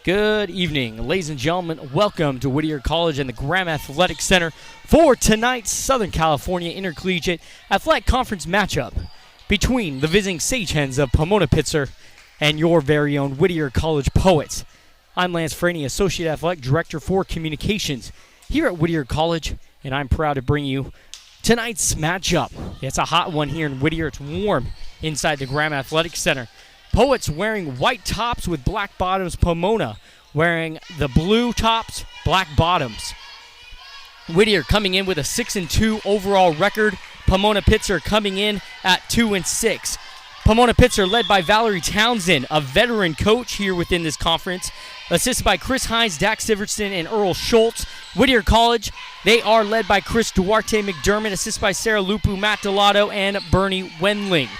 Good evening, ladies and gentlemen. Welcome to Whittier College and the Graham Athletic Center for tonight's Southern California Intercollegiate Athletic Conference matchup between the visiting Sagehens of Pomona Pitzer and your very own Whittier College Poets. I'm Lance Franey, Associate Athletic Director for Communications here at Whittier College, and I'm proud to bring you tonight's matchup. It's a hot one here in Whittier. It's warm inside the Graham Athletic Center. Poets wearing white tops with black bottoms. Pomona wearing the blue tops, black bottoms. Whittier coming in with a 6-2 overall record. Pomona Pitzer coming in at 2-6. Pomona Pitzer led by Valerie Townsend, a veteran coach here within this conference, assisted by Chris Hines, Dax Sivertson, and Earl Schultz. Whittier College, they are led by Chris Duarte McDermott, assisted by Sarah Lupu, Matt Delato, and Bernie Wendling.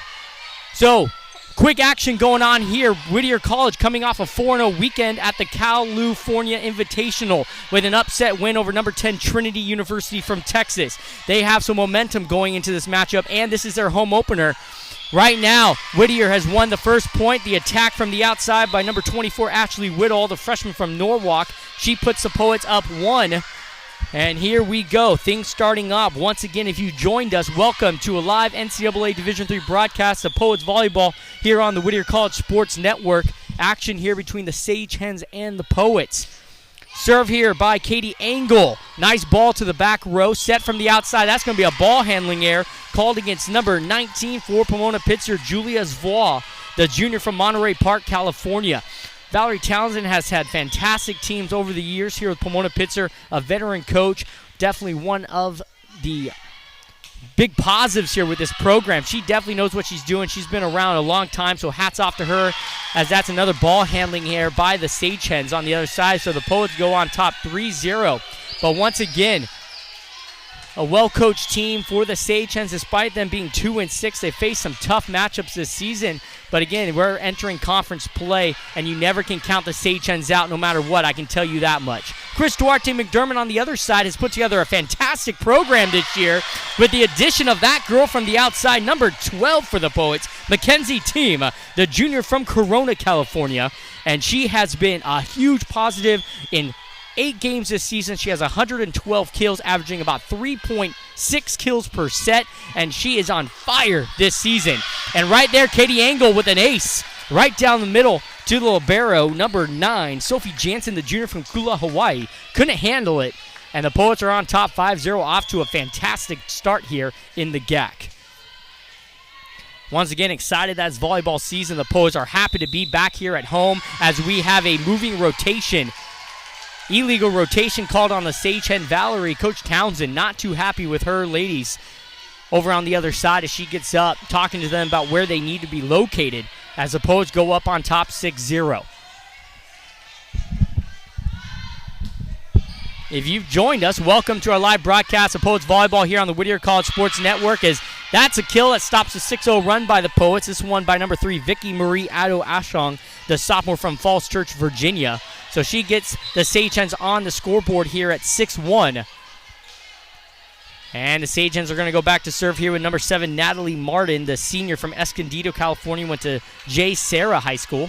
So, quick action going on here. Whittier College coming off a 4-0 weekend at the California Invitational with an upset win over number 10 Trinity University from Texas. They have some momentum going into this matchup, and this is their home opener. Right now, Whittier has won the first point. The attack from the outside by number 24 Ashley Whittle, the freshman from Norwalk. She puts the Poets up 1. And here we go, things starting up. Once again, if you joined us, welcome to a live NCAA Division III broadcast of Poets Volleyball here on the Whittier College Sports Network. Action here between the Sagehens and the Poets. Serve here by Katie Engel. Nice ball to the back row, set from the outside. That's going to be a ball handling error called against number 19 for Pomona Pitzer, Julia Zvoa, the junior from Monterey Park, California. Valerie Townsend has had fantastic teams over the years here with Pomona Pitzer, a veteran coach, definitely one of the big positives here with this program. She definitely knows what she's doing. She's been around a long time, so hats off to her, as that's another ball handling here by the Sagehens on the other side. So the Poets go on top 3-0. But once again, a well-coached team for the Sagehens. Despite them being 2-6, they face some tough matchups this season. But again, we're entering conference play, and you never can count the Sagehens out no matter what. I can tell you that much. Chris Duarte McDermott on the other side has put together a fantastic program this year with the addition of that girl from the outside, number 12 for the Poets, Mackenzie Team, the junior from Corona, California. And she has been a huge positive in 8 games this season. She has 112 kills, averaging about 3.6 kills per set, and she is on fire this season. And right there, Katie Engel with an ace right down the middle to the libero, number 9, Sophie Jansen, the junior from Kula, Hawaii. Couldn't handle it, and the Poets are on top 5-0, off to a fantastic start here in the GAC. Once again, excited that's volleyball season. The Poets are happy to be back here at home as we have a moving rotation. Illegal rotation called on the Sagehen Valerie. Coach Townsend not too happy with her ladies over on the other side as she gets up, talking to them about where they need to be located as the Poets go up on top 6-0. If you've joined us, welcome to our live broadcast of Poets Volleyball here on the Whittier College Sports Network as That's a kill that stops a 6-0 run by the Poets. This one by number 3, Vicky Marie Addo Ashong, the sophomore from Falls Church, Virginia. So she gets the Sagehens on the scoreboard here at 6-1. And the Sagehens are going to go back to serve here with number 7, Natalie Martin, the senior from Escondido, California, went to J. Sarah High School.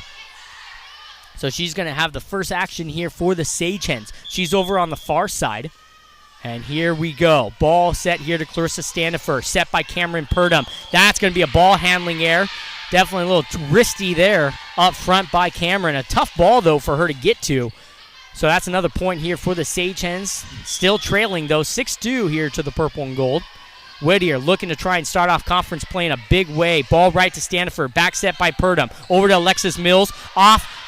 So she's going to have the first action here for the Sagehens. She's over on the far side. And here we go. Ball set here to Clarissa Standifer. Set by Cameron Purdom. That's going to be a ball handling error. Definitely a little risky there up front by Cameron. A tough ball, though, for her to get to. So that's another point here for the Sagehens. Still trailing, though, 6-2 here to the purple and gold. Whittier looking to try and start off conference play in a big way. Ball right to Standifer. Back set by Purdom. Over to Alexis Mills. Off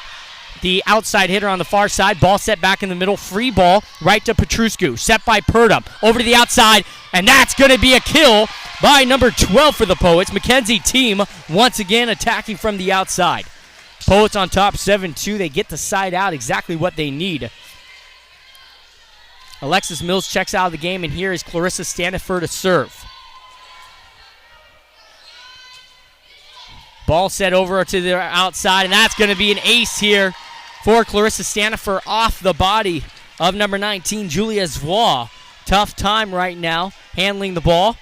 the outside hitter on the far side. Ball set back in the middle. Free ball right to Petruscu. Set by Purdom. Over to the outside. And that's going to be a kill by number 12 for the Poets. Mackenzie Team once again attacking from the outside. Poets on top 7-2. They get the side out, exactly what they need. Alexis Mills checks out of the game, and here is Clarissa Standifer to serve. Ball set over to the outside, and that's going to be an ace here for Clarissa Standifer off the body of number 19, Julia Zwa. Tough time right now handling the ball.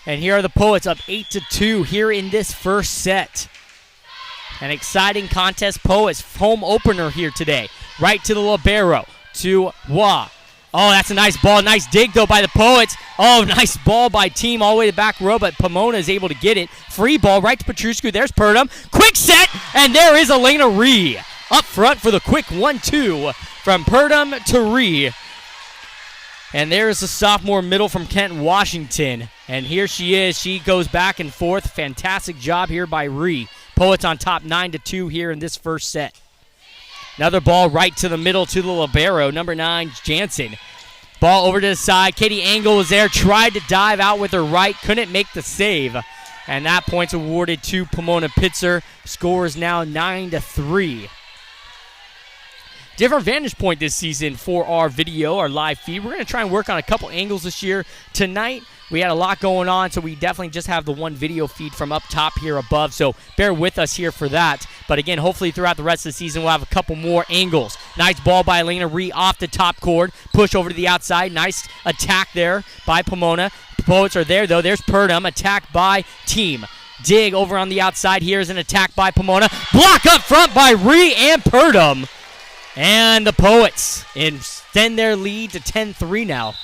And here are the Poets up 8-2 here in this first set. An exciting contest. Poets home opener here today. Right to the libero to Wa. Oh, that's a nice ball. Nice dig, though, by the Poets. Oh, nice ball by Team all the way to the back row, but Pomona is able to get it. Free ball right to Petruscu. There's Purdom. Quick set, and there is Elena Ree. Up front for the quick 1-2 from Purdom to Ree. And there's the sophomore middle from Kent, Washington. And here she is. She goes back and forth. Fantastic job here by Ree. Poets on top 9-2 here in this first set. Another ball right to the middle to the libero, number 9, Jansen. Ball over to the side. Katie Angle was there, tried to dive out with her right, couldn't make the save. And that point's awarded to Pomona Pitzer. Score is now 9-3. Different vantage point this season for our video, our live feed. We're going to try and work on a couple angles this year. Tonight, we had a lot going on, so we definitely just have the one video feed from up top here above, so bear with us here for that. But again, hopefully throughout the rest of the season, we'll have a couple more angles. Nice ball by Elena Ree off the top cord. Push over to the outside. Nice attack there by Pomona. The Poets are there, though. There's Purdom. Attack by Team. Dig over on the outside. Here's an attack by Pomona. Block up front by Ree and Purdom. And the Poets extend their lead to 10-3 now.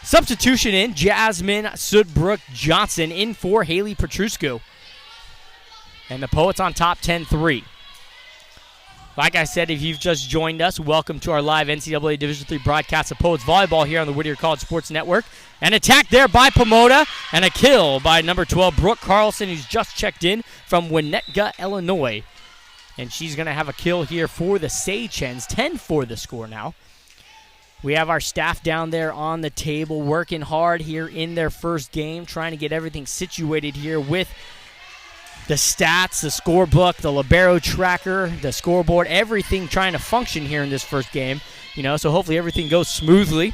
Substitution in, Jasmine Sudbrook Johnson in for Haley Petruscu. And the Poets on top 10-3. Like I said, if you've just joined us, welcome to our live NCAA Division III broadcast of Poets Volleyball here on the Whittier College Sports Network. An attack there by Pomona, and a kill by number 12, Brooke Carlson, who's just checked in from Winnetka, Illinois. And she's going to have a kill here for the Sagehens. 10-4 the score now. We have our staff down there on the table working hard here in their first game, trying to get everything situated here with the stats, the scorebook, the libero tracker, the scoreboard, everything trying to function here in this first game. So hopefully everything goes smoothly.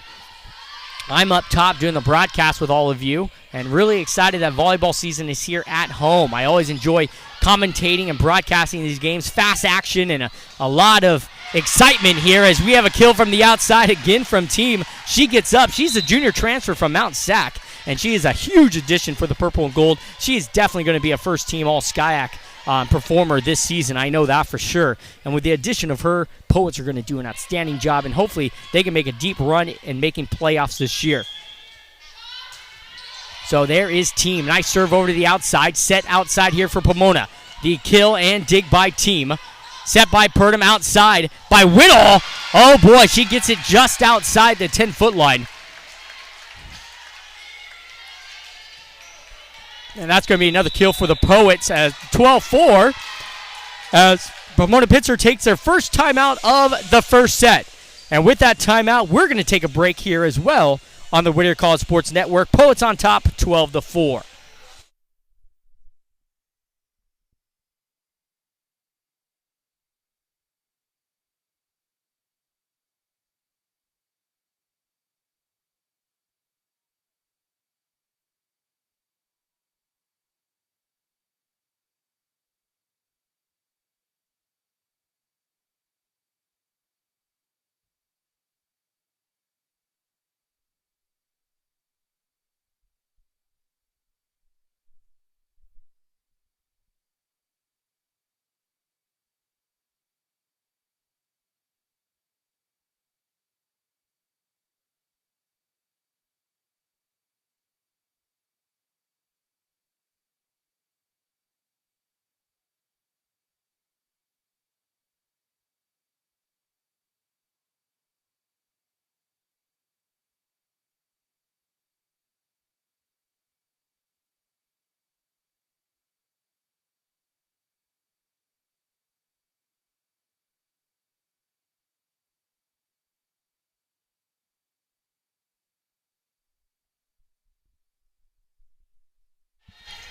I'm up top doing the broadcast with all of you, and really excited that volleyball season is here at home. I always enjoy commentating and broadcasting these games. Fast action and a lot of excitement here as we have a kill from the outside again from Team. She gets up. She's a junior transfer from Mount Sac, and she is a huge addition for the purple and gold. She is definitely going to be a first-team All-SCIAC performer this season. I know that for sure. And with the addition of her, Poets are going to do an outstanding job, and hopefully they can make a deep run in making playoffs this year. So there is Team. Nice serve over to the outside. Set outside here for Pomona. The kill and dig by Team. Set by Purdom outside by Whittle. Oh boy, she gets it just outside the 10-foot line. And that's going to be another kill for the Poets as 12-4 as Pomona Pitzer takes their first timeout of the first set. And with that timeout, we're going to take a break here as well on the Whittier College Sports Network. Poets on top 12-4.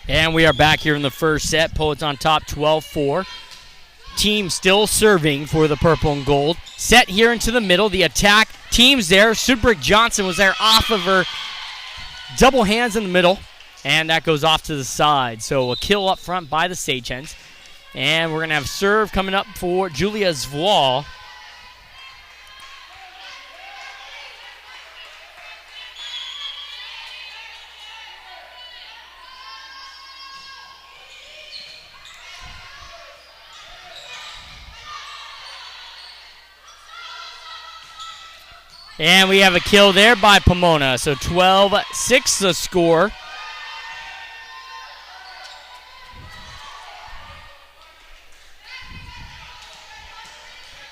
And we are back here in the first set. Poets on top 12-4. Team still serving for the purple and gold. Set here into the middle. The attack. Team's there. Sudbrick Johnson was there off of her. Double hands in the middle. And that goes off to the side. So a kill up front by the Sagehens. And we're going to have serve coming up for Julia Zvlaw. And we have a kill there by Pomona. So 12-6 the score.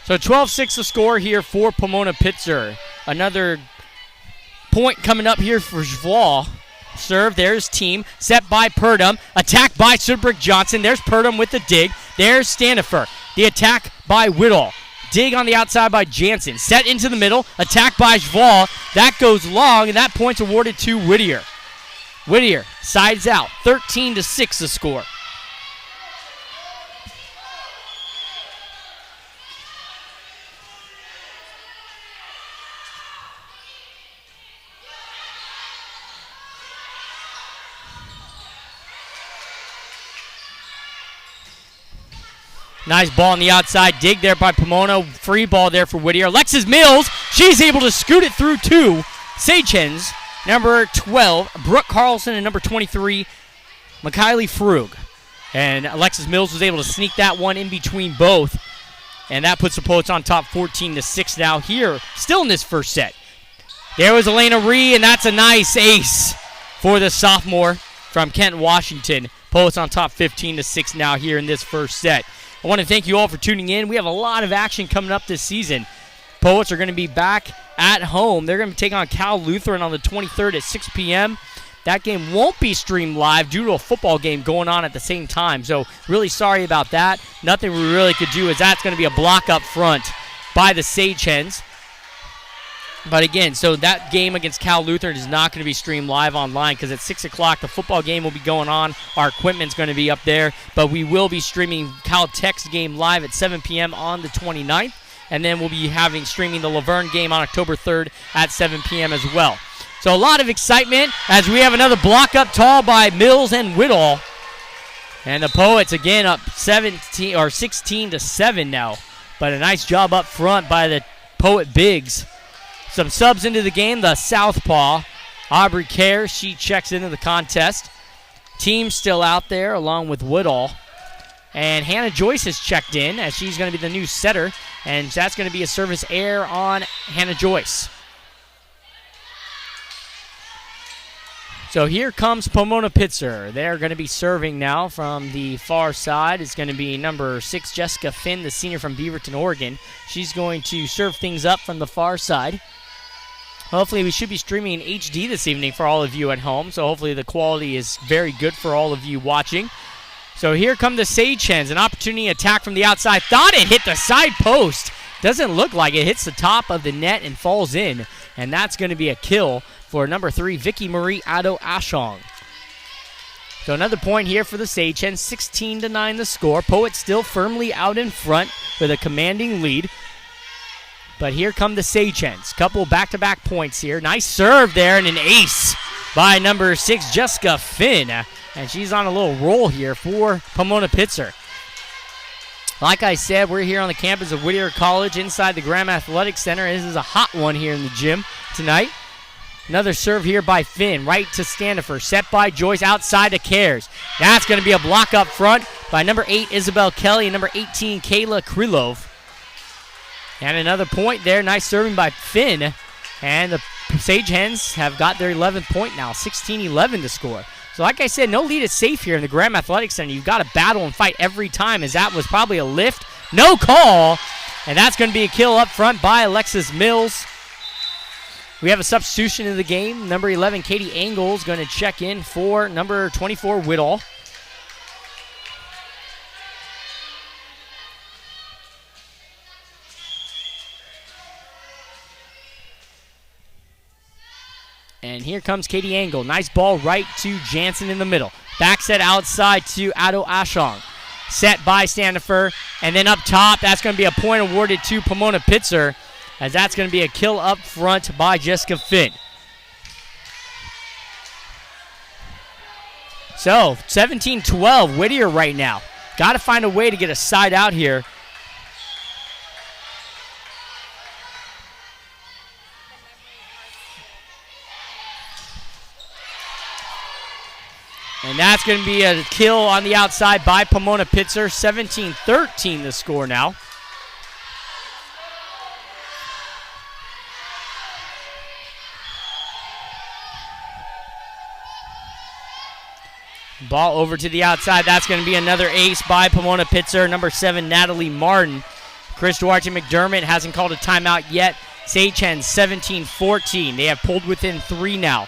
So 12-6 the score here for Pomona Pitzer. Another point coming up here for Zvlaw. Serve, there's team. Set by Purdom. Attack by Sudbrick Johnson. There's Purdom with the dig. There's Standifer. The attack by Whittier. Dig on the outside by Jansen. Set into the middle. Attack by Zvlaw. That goes long, and that point's awarded to Whittier. Whittier sides out. 13-6 the score. Nice ball on the outside. Dig there by Pomona. Free ball there for Whittier. Alexis Mills, she's able to scoot it through two. Sagehens, number 12, Brooke Carlson, and number 23, Mikhaili Frug. And Alexis Mills was able to sneak that one in between both. And that puts the Poets on top 14-6 now here, still in this first set. There was Elena Ree, and that's a nice ace for the sophomore from Kent, Washington. Poets on top 15-6 now here in this first set. I want to thank you all for tuning in. We have a lot of action coming up this season. Poets are going to be back at home. They're going to take on Cal Lutheran on the 23rd at 6 p.m. That game won't be streamed live due to a football game going on at the same time. So really sorry about that. Nothing we really could do, as that's going to be a block up front by the Sagehens. But again, so that game against Cal Lutheran is not going to be streamed live online, because at 6 o'clock the football game will be going on. Our equipment's going to be up there. But we will be streaming Cal Tech's game live at 7 p.m. on the 29th. And then we'll be streaming the Laverne game on October 3rd at 7 p.m. as well. So a lot of excitement as we have another block up tall by Mills and Whittier. And the Poets again up 16-7 now. But a nice job up front by the Poet Bigs. Some subs into the game. The southpaw, Aubrey Kerr, she checks into the contest. Team still out there along with Woodall. And Hannah Joyce has checked in, as she's going to be the new setter. And that's going to be a service error on Hannah Joyce. So here comes Pomona Pitzer. They're going to be serving now from the far side. It's going to be number 6, Jessica Finn, the senior from Beaverton, Oregon. She's going to serve things up from the far side. Hopefully we should be streaming in HD this evening for all of you at home, so hopefully the quality is very good for all of you watching. So here come the Sagehens, an opportunity attack from the outside. Thought it hit the side post. Doesn't look like it. Hits the top of the net and falls in, and that's going to be a kill for number 3, Vicky Marie Addo-Ashong. So another point here for the Sagehens, 16-9 the score. Poets still firmly out in front with a commanding lead. But here come the Sagehens. Couple back-to-back points here. Nice serve there and an ace by number 6, Jessica Finn. And she's on a little roll here for Pomona Pitzer. Like I said, we're here on the campus of Whittier College inside the Graham Athletic Center. This is a hot one here in the gym tonight. Another serve here by Finn, right to Standifer. Set by Joyce, outside to Cares. That's going to be a block up front by number 8, Isabel Kelly, and number 18, Kayla Krylov. And another point there. Nice serving by Finn. And the Sagehens have got their 11th point now, 16-11 to score. So like I said, no lead is safe here in the Graham Athletic Center. You've got to battle and fight every time, as that was probably a lift. No call. And that's going to be a kill up front by Alexis Mills. We have a substitution in the game. Number 11, Katie Engel, is going to check in for number 24, Whittier. And here comes Katie Engel. Nice ball right to Jansen in the middle. Back set outside to Ado Ashong. Set by Standifer. And then up top, that's going to be a point awarded to Pomona Pitzer, as that's going to be a kill up front by Jessica Finn. So, 17-12, Whittier right now. Got to find a way to get a side out here. And that's going to be a kill on the outside by Pomona Pitzer. 17-13 the score now. Ball over to the outside. That's going to be another ace by Pomona Pitzer. Number 7, Natalie Martin. Chris Duarte McDermott hasn't called a timeout yet. Sagehens 17-14. They have pulled within 3 now.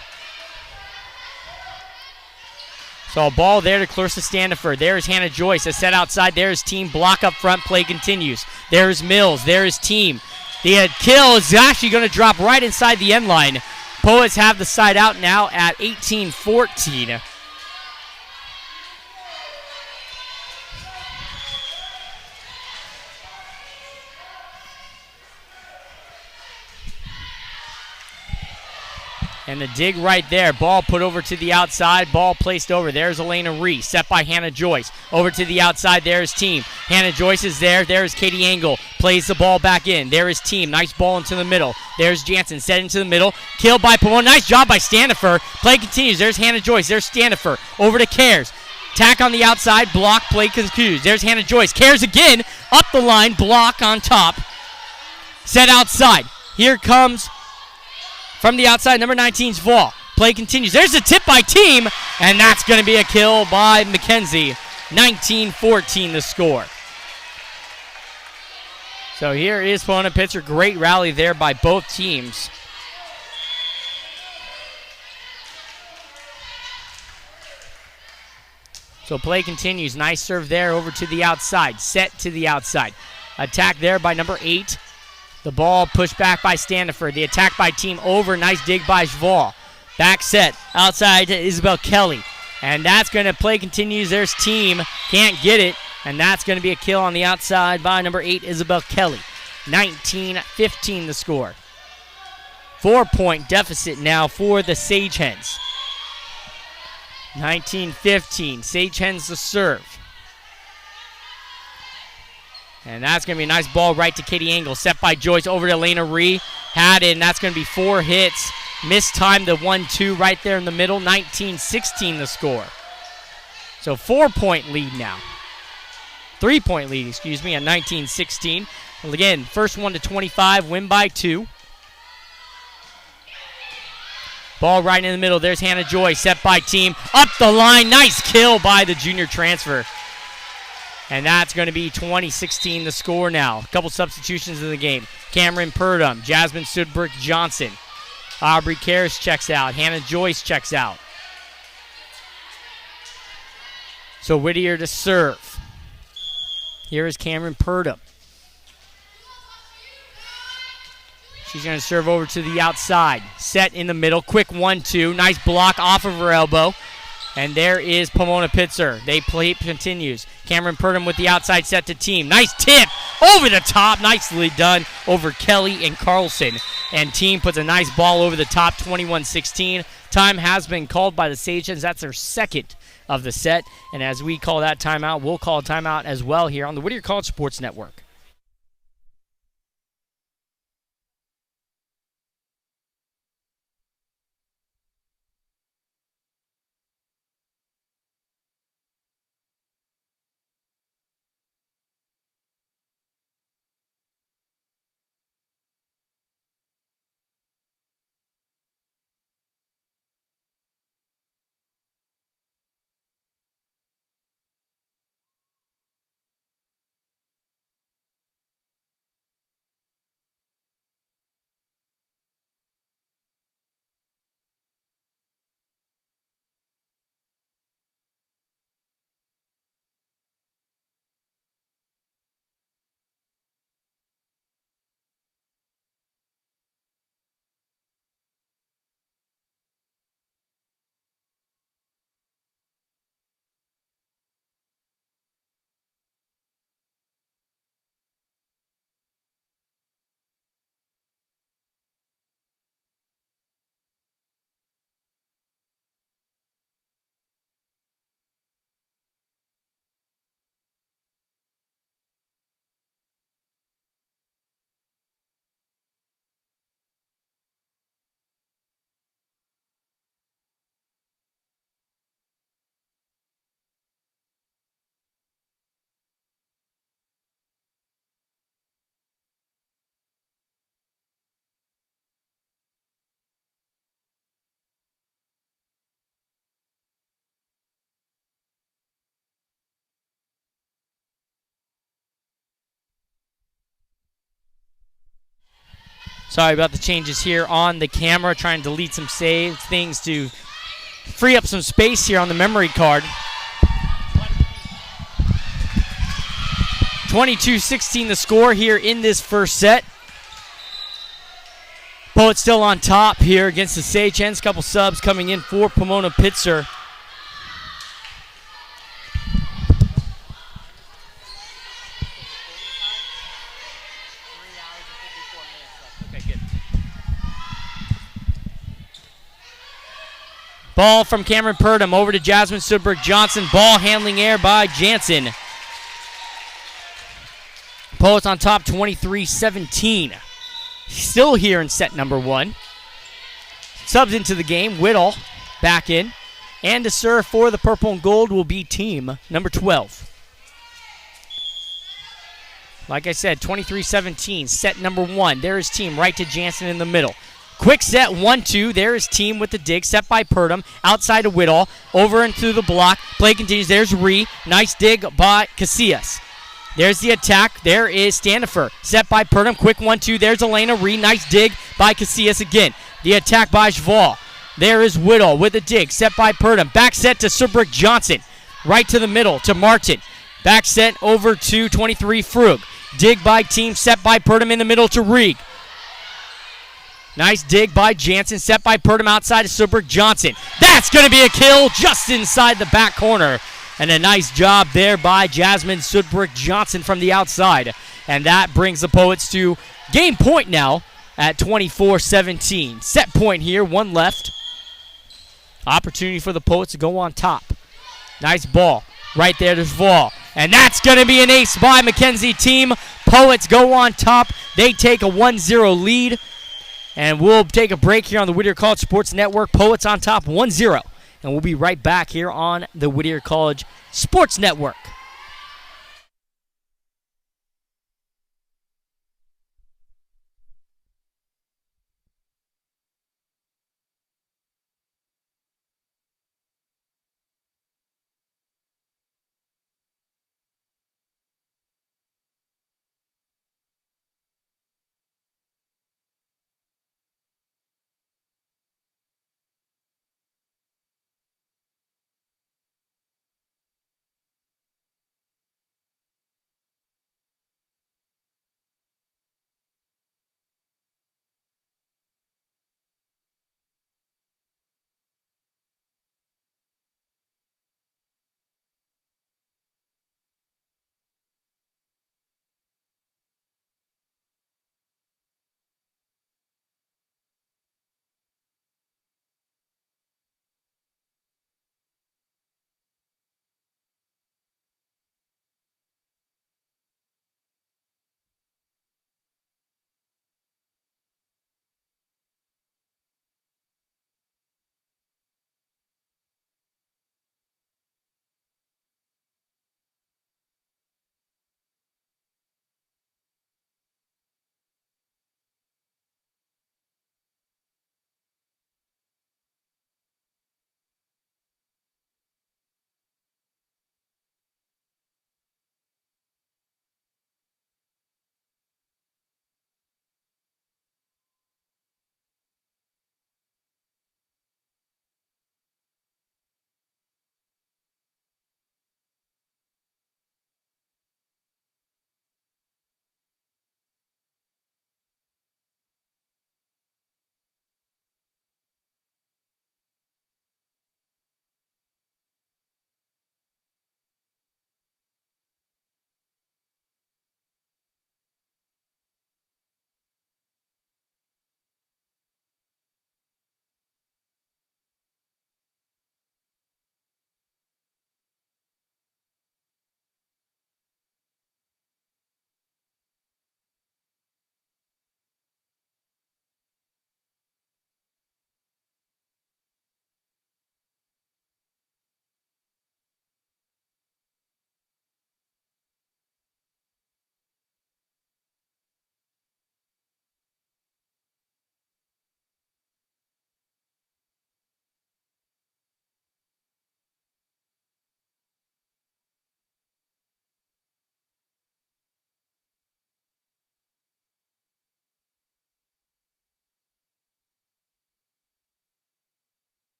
So a ball there to Clarissa Standifer. There's Hannah Joyce. A set outside. There's team. Block up front. Play continues. There's Mills. There's team. The kill is actually going to drop right inside the end line. Poets have the side out now at 18-14. And the dig right there. Ball put over to the outside. Ball placed over. There's Elena Ree. Set by Hannah Joyce. Over to the outside. There's team. Hannah Joyce is there. There's Katie Engel. Plays the ball back in. There is team. Nice ball into the middle. There's Jansen. Set into the middle. Killed by Pomona. Nice job by Standifer. Play continues. There's Hannah Joyce. There's Standifer. Over to Cares. Tack on the outside. Block. Play continues. There's Hannah Joyce. Cares again. Up the line. Block on top. Set outside. Here comes from the outside, number 19's Vaughn. Play continues. There's a tip by team, and that's going to be a kill by McKenzie. 19-14 the score. So here is Pomona Pitzer. Great rally there by both teams. So play continues. Nice serve there over to the outside. Set to the outside. Attack there by number 8. The ball pushed back by Standifer. The attack by team over. Nice dig by Schval. Back set. Outside to Isabel Kelly. And that's going to play continues. There's team. Can't get it. And that's going to be a kill on the outside by number 8, Isabel Kelly. 19-15 the score. 4-point deficit now for the Sagehens. 19-15. Sagehens the serve. And that's going to be a nice ball right to Katie Engel. Set by Joyce over to Elena Ree. Had it, and that's going to be 4 hits. Mistimed the 1-2 right there in the middle. 19-16 the score. So 4-point lead now. 3-point lead, at 19-16. Well, again, first one to 25, win by 2. Ball right in the middle. There's Hannah Joyce. Set by team. Up the line. Nice kill by the junior transfer. And that's going to be 20-16 the score now. A couple substitutions in the game. Cameron Purdom, Jasmine Sudbrick Johnson. Aubrey Karras checks out. Hannah Joyce checks out. So Whittier to serve. Here is Cameron Purdom. She's going to serve over to the outside. Set in the middle. Quick 1-2. Nice block off of her elbow. And there is Pomona Pitzer. They play continues. Cameron Purdom with the outside set to team. Nice tip over the top. Nicely done over Kelly and Carlson. And team puts a nice ball over the top, 21-16. Time has been called by the Sagehens. That's their second of the set. And as we call that timeout, we'll call a timeout as well here on the Whittier College Sports Network. Sorry about the changes here on the camera. Trying to delete some save things to free up some space here on the memory card. 22-16 the score here in this first set. Poets still on top here against the Sagehens. Couple subs coming in for Pomona Pitzer. Ball from Cameron Purdom over to Jasmine Sudberg-Johnson. Ball handling air by Jansen. Poets on top 23-17. Still here in set number one. Subs into the game. Whittle back in. And to serve for the purple and gold will be team number 12. Like I said, 23-17, set number one. There is team right to Jansen in the middle. Quick set, 1-2. There is team with the dig. Set by Purdom. Outside to Whittle. Over and through the block. Play continues. There's Ree. Nice dig by Casillas. There's the attack. There is Standifer. Set by Purdom. Quick 1-2. There's Elena Ree. Nice dig by Casillas again. The attack by Jval. There is Whittle with a dig. Set by Purdom. Back set to Sudberg-Johnson. Right to the middle to Martin. Back set over to 23 Frug. Dig by team. Set by Purdom in the middle to Rieg. Nice dig by Jansen, set by Purdom outside to Sudberg-Johnson. That's going to be a kill just inside the back corner. And a nice job there by Jasmine Sudberg-Johnson from the outside. And that brings the Poets to game point now at 24-17. Set point here, one left. Opportunity for the Poets to go on top. Nice ball right there to Jval. And that's going to be an ace by Mackenzie team. Poets go on top. They take a 1-0 lead. And we'll take a break here on the Whittier College Sports Network. Poets on top 1-0. And we'll be right back here on the Whittier College Sports Network.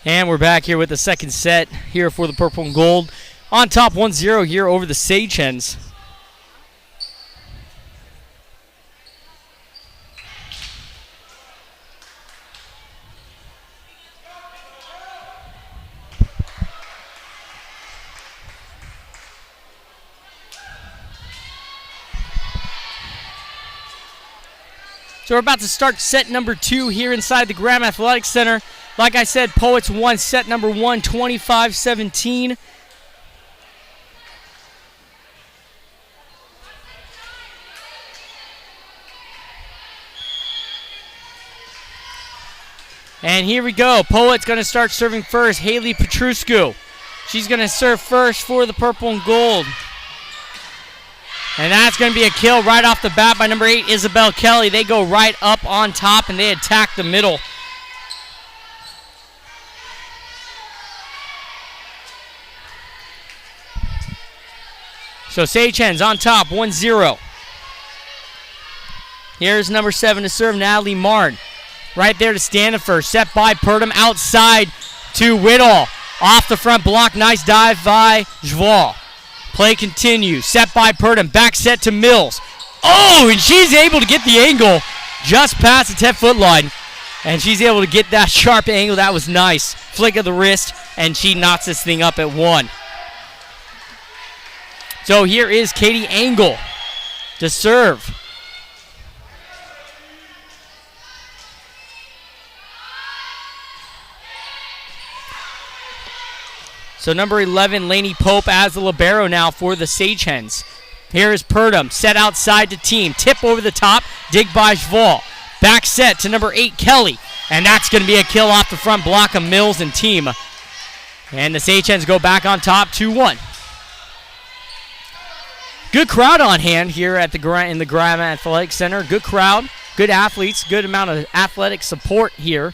And we're back here with the second set here for the purple and gold. On top 1-0 here over the Sagehens. So we're about to start set number 2 here inside the Graham Athletic Center. Like I said, Poets won set number 1, 25-17. And here we go. Poets going to start serving first. Haley Petruscu. She's going to serve first for the purple and gold. And that's going to be a kill right off the bat by number 8, Isabel Kelly. They go right up on top and they attack the middle. So Sagehens on top, 1-0. Here's number 7 to serve, Natalie Martin. Right there to Stanifer. Set by Purdom outside to Whittier. Off the front block, nice dive by Jval. Play continues. Set by Purdom. Back set to Mills. Oh, and she's able to get the angle just past the 10-foot line. And she's able to get that sharp angle. That was nice. Flick of the wrist, and she knocks this thing up at 1. So here is Katie Engel to serve. So number 11, Lainey Pope as the libero now for the Sagehens. Here is Purdom, set outside to team. Tip over the top, dig by Jval. Back set to number 8, Kelly. And that's going to be a kill off the front block of Mills and team. And the Sagehens go back on top, 2-1. Good crowd on hand here at in the Graham Athletic Center. Good crowd, good athletes, good amount of athletic support here.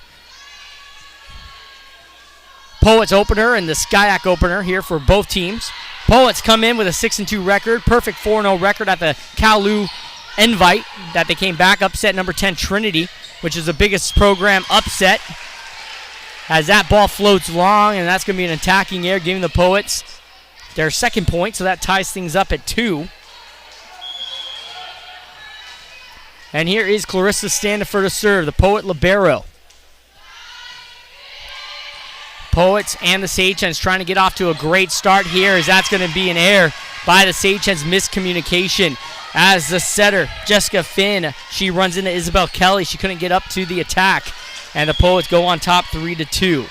Poets opener and the Skyac opener here for both teams. Poets come in with a 6-2 record, perfect 4-0 record at the Kowloon Invite that they came back, upset number 10 Trinity, which is the biggest program upset. As that ball floats long, and that's going to be an attacking air, giving the Poets their second point, so that ties things up at 2. And here is Clarissa Standifer to serve, the Poet libero. Poets and the Sagehens trying to get off to a great start here, as that's going to be an error by the Sagehens. Miscommunication as the setter, Jessica Finn, she runs into Isabel Kelly. She couldn't get up to the attack, and the Poets go on top 3-2.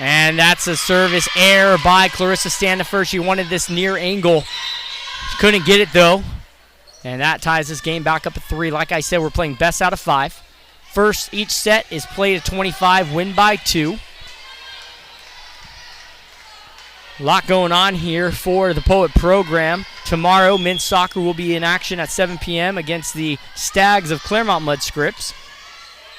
And that's a service error by Clarissa Standifer. She wanted this near angle. She couldn't get it, though. And that ties this game back up at 3. Like I said, we're playing best out of 5. First, each set is played at 25, win by 2. A lot going on here for the Poet program. Tomorrow, men's soccer will be in action at 7 p.m. against the Stags of Claremont Mudscripts.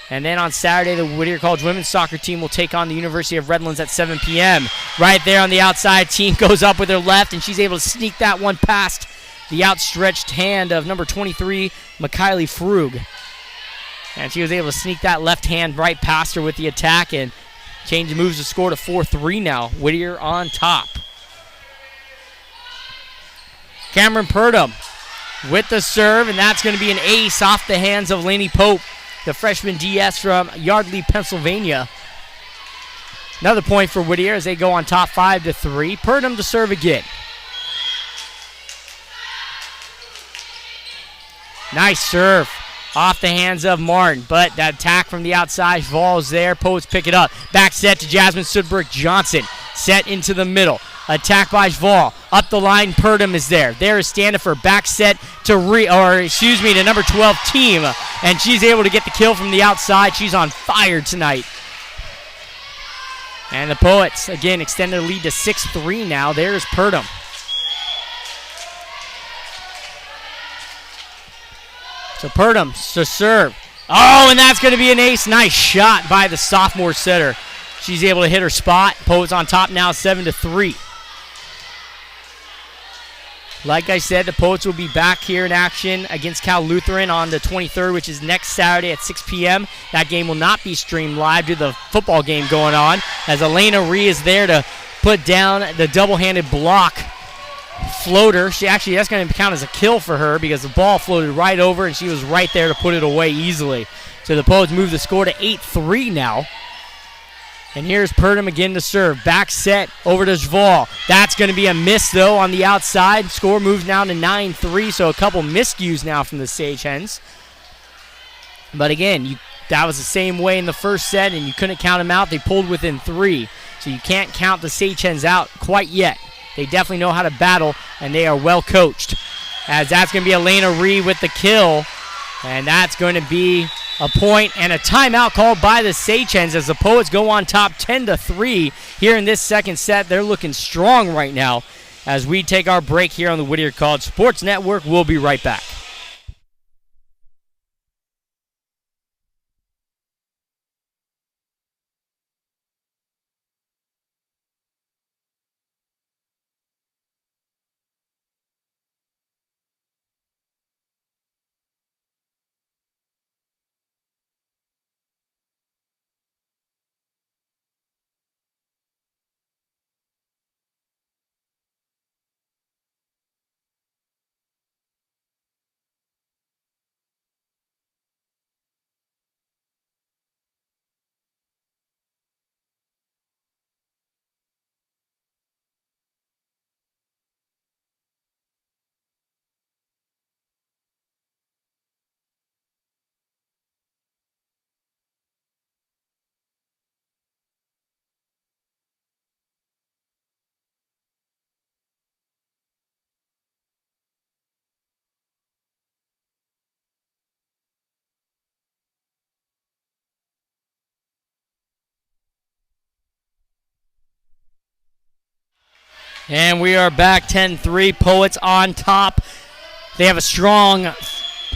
And then on Saturday, the Whittier College women's soccer team will take on the University of Redlands at 7 p.m. Right there on the outside, team goes up with her left, and she's able to sneak that one past the outstretched hand of number 23, Mikhaili Frug. And she was able to sneak that left hand right past her with the attack and moves the score to 4-3 now. Whittier on top. Cameron Purdom with the serve, and that's going to be an ace off the hands of Lainey Pope, the freshman DS from Yardley, Pennsylvania. Another point for Whittier as they go on top 5-3. Purdom to serve again. Nice serve off the hands of Martin, but that attack from the outside, Vol is there. Poets pick it up. Back set to Jasmine Sudbrick Johnson. Set into the middle. Attack by Vol. Up the line, Purdom is there. There is Standifer. Back set to to number 12 team. And she's able to get the kill from the outside. She's on fire tonight. And the Poets, again, extend their lead to 6-3 now. There's Purdom. So Purdom to serve. Oh, and that's going to be an ace. Nice shot by the sophomore setter. She's able to hit her spot. Poets on top now, 7-3. Like I said, the Poets will be back here in action against Cal Lutheran on the 23rd, which is next Saturday at 6 p.m. That game will not be streamed live due to the football game going on, as Elena Ree is there to put down the double-handed block floater. That's going to count as a kill for her because the ball floated right over and she was right there to put it away easily. So the Poets move the score to 8-3 now. And here's Purdom again to serve. Back set over to Zval. That's going to be a miss, though, on the outside. Score moves now to 9-3, so a couple miscues now from the Sagehens. But again, that was the same way in the first set, and you couldn't count them out. They pulled within 3, so you can't count the Sagehens out quite yet. They definitely know how to battle, and they are well coached. As that's going to be Elena Ree with the kill, and that's going to be a point and a timeout called by the Sagehens as the Poets go on top 10-3 here in this second set. They're looking strong right now as we take our break here on the Whittier College Sports Network. We'll be right back. And we are back 10-3. Poets on top. They have a strong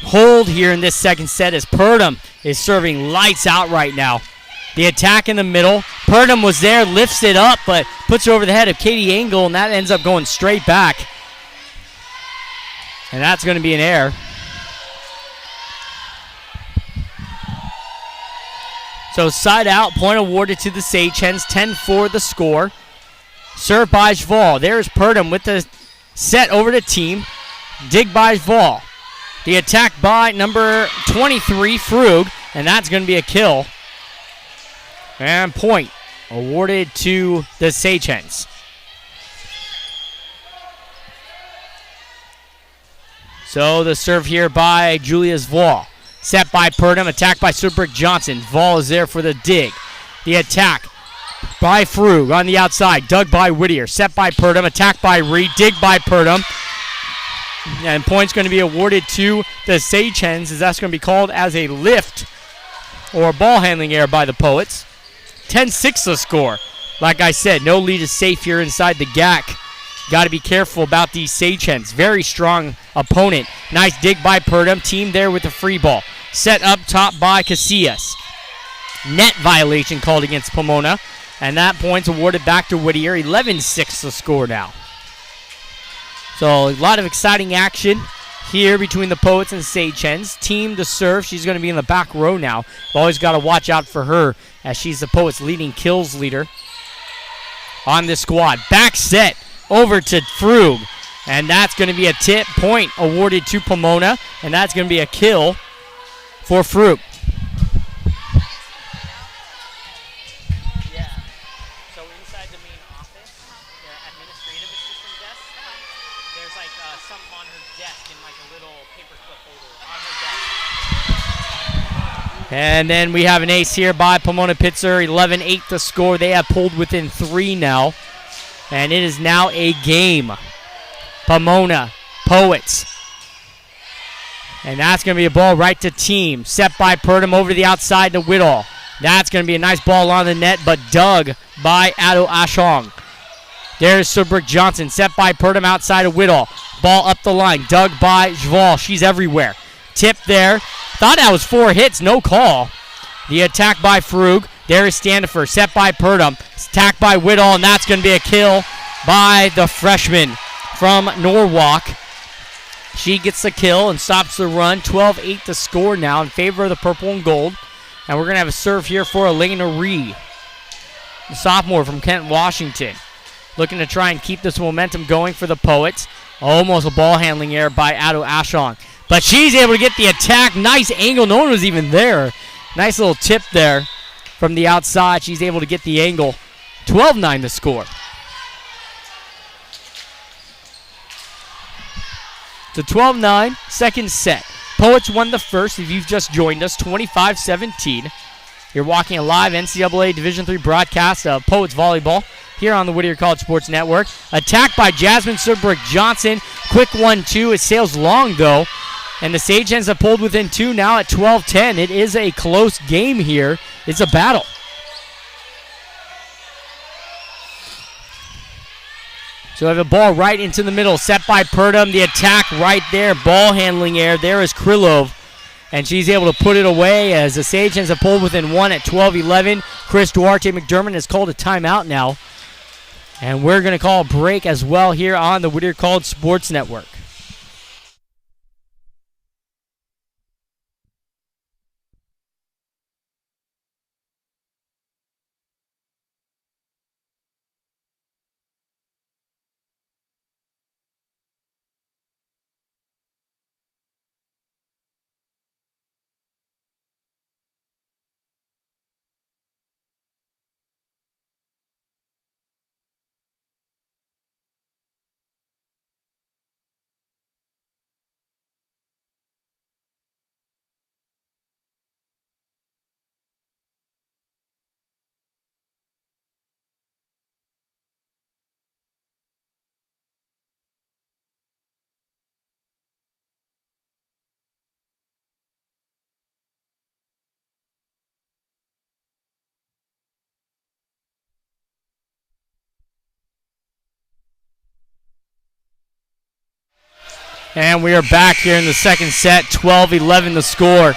hold here in this second set as Purdom is serving lights out right now. The attack in the middle. Purdom was there, lifts it up, but puts it over the head of Katie Engel, and that ends up going straight back. And that's going to be an error. So side out, point awarded to the Sagehens, 10-4 the score. Serve by Zval. There's Purdom with the set over to team. Dig by Zval. The attack by number 23, Frug, and that's going to be a kill. And point awarded to the Sagehens. So the serve here by Julia Zval. Set by Purdom, attack by Subrick Johnson. Zval is there for the dig. The attack by Frug on the outside, dug by Whittier. Set by Purdom, attack by Reed, dig by Purdom. And point's going to be awarded to the Sagehens as that's going to be called as a lift or ball handling error by the Poets. 10-6 the score. Like I said, no lead is safe here inside the GAC. Got to be careful about these Sagehens. Very strong opponent. Nice dig by Purdom. Team there with the free ball. Set up top by Casillas. Net violation called against Pomona. And that point's awarded back to Whittier. 11-6 the score now. So a lot of exciting action here between the Poets and Sagehens. Team to serve. She's going to be in the back row now. Always got to watch out for her as she's the Poets' leading kills leader on this squad. Back set over to Frug. And that's going to be a tip point awarded to Pomona. And that's going to be a kill for Frug. And then we have an ace here by Pomona Pitzer. 11-8 the score. They have pulled within 3 now. And it is now a game. Pomona, Poets. And that's going to be a ball right to team. Set by Purdom over to the outside to Whitall. That's going to be a nice ball on the net, but dug by Ado Ashong. There's Subrick Johnson. Set by Purdom outside of Whitall. Ball up the line. Dug by Zval. She's everywhere. Tip there. Thought that was 4 hits. No call. The attack by Frug. There is Standifer. Set by Purdom. Attack by Whitall, and that's going to be a kill by the freshman. from Norwalk. She gets the kill and stops the run. 12-8 to score now in favor of the purple and gold. And we're going to have a serve here for Elena Ree, the sophomore from Kent, Washington. Looking to try and keep this momentum going for the Poets. Almost a ball handling error by Ado Ashong. But she's able to get the attack. Nice angle. No one was even there. Nice little tip there from the outside. She's able to get the angle. 12-9 to score. So 12-9, second set. Poets won the first. If you've just joined us, 25-17. You're watching a live NCAA Division III broadcast of Poets Volleyball here on the Whittier College Sports Network. Attack by Jasmine Sudberg-Johnson. Quick 1-2. It sails long, though. And the Sagehens have pulled within 2 now at 12-10. It is a close game here. It's a battle. So we have a ball right into the middle, set by Purdom. The attack right there, ball handling error. There is Krylov, and she's able to put it away as the Sagehens have pulled within 1 at 12-11. Chris Duarte McDermott has called a timeout now, and we're going to call a break as well here on the Whittier College Sports Network. And we are back here in the second set, 12-11 the score.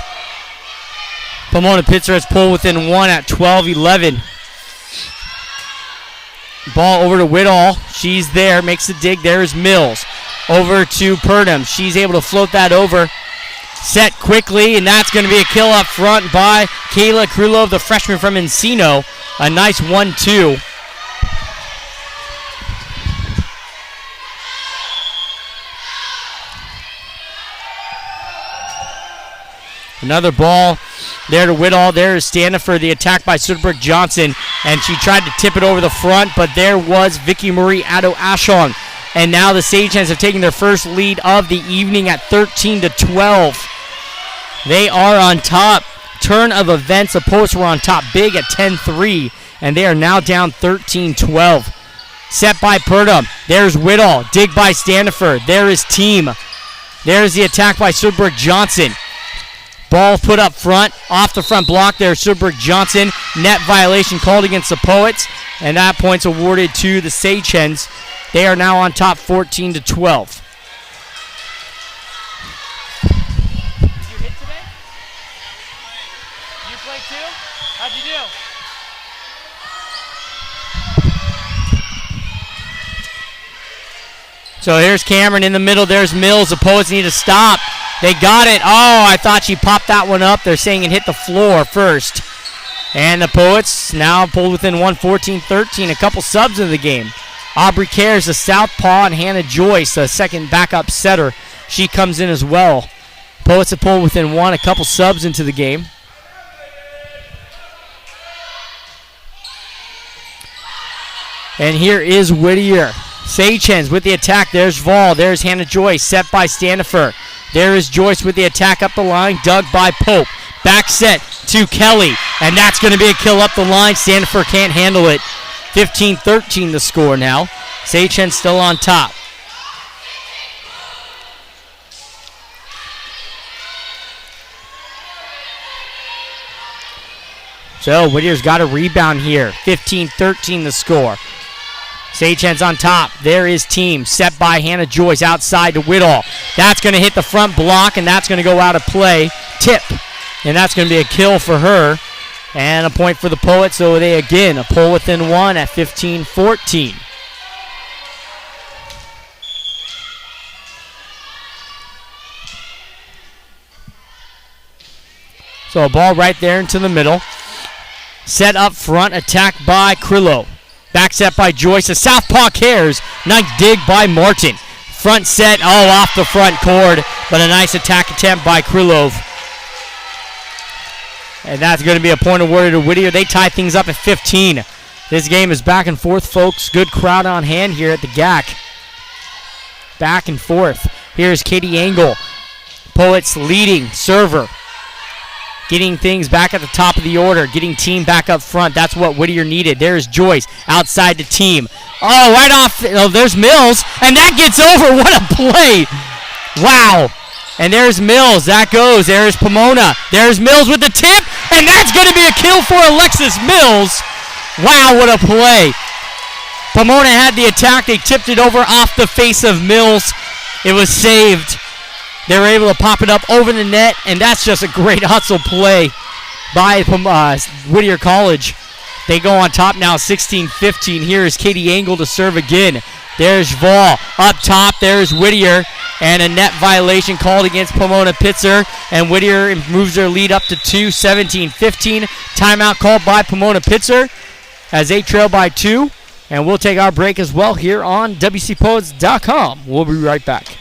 Pomona Pitzer has pulled within 1 at 12-11. Ball over to Whitall. She's there, makes the dig. There is Mills. Over to Purdom. She's able to float that over. Set quickly, and that's going to be a kill up front by Kayla Krylov, the freshman from Encino. A nice 1-2. Another ball there to Whitall. There is Standifer. The attack by Sudberg-Johnson. And she tried to tip it over the front, but there was Vicky Marie Ado Ashong. And now the Sagehens have taken their first lead of the evening at 13-12. They are on top. Turn of events. The Poets were on top big at 10-3. And they are now down 13-12. Set by Purdom. There's Whitall. Dig by Standifer. There is Team. There's the attack by Sudberg-Johnson. Ball put up front, off the front block there, Sudberg-Johnson. Net violation called against the Poets, and that point's awarded to the Sagehens. They are now on top 14-12. Did you hit today? Did you play too? How'd you do? So here's Cameron in the middle. There's Mills. The Poets need to stop. They got it. Oh, I thought she popped that one up. They're saying it hit the floor first. And the Poets now pulled within 1, 14-13. A couple subs in the game. Aubrey Cares, the southpaw, and Hannah Joyce, the second backup setter. She comes in as well. Poets have pulled within 1. A couple subs into the game. And here is Whittier. Sagehens with the attack. There's Vol. There's Hannah Joyce. Set by Standifer. There is Joyce with the attack up the line. Dug by Pope. Back set to Kelly. And that's going to be a kill up the line. Standifer can't handle it. 15-13 the score now. Sagehens still on top. So Whittier's got a rebound here. 15-13 the score. Sagehens on top. There is Team. Set by Hannah Joyce outside to Whitall. That's going to hit the front block, and that's going to go out of play. Tip. And that's going to be a kill for her. And a point for the Poets. So they again a pull within 1 at 15-14. So a ball right there into the middle. Set up front, attacked by Krillo. Back set by Joyce. A southpaw cares. Nice dig by Martin. Front set, off the front cord, but a nice attack attempt by Krylov. And that's going to be a point awarded to Whittier. They tie things up at 15. This game is back and forth, folks. Good crowd on hand here at the GAC. Back and forth. Here's Katie Engel. Poets leading, server. Getting things back at the top of the order. Getting team back up front. That's what Whittier needed. There's Joyce outside the team. Right off. There's Mills. And that gets over. What a play. Wow. And there's Mills. That goes. There's Pomona. There's Mills with the tip. And that's going to be a kill for Alexis Mills. Wow, what a play. Pomona had the attack. They tipped it over off the face of Mills. It was saved. They were able to pop it up over the net, and that's just a great hustle play by Whittier College. They go on top now, 16-15. Here is Katie Engel to serve again. There's Vol up top. There's Whittier, and a net violation called against Pomona Pitzer, and Whittier moves their lead up to 2, 17-15. Timeout called by Pomona Pitzer as they trail by 2, and we'll take our break as well here on WCPoets.com. We'll be right back.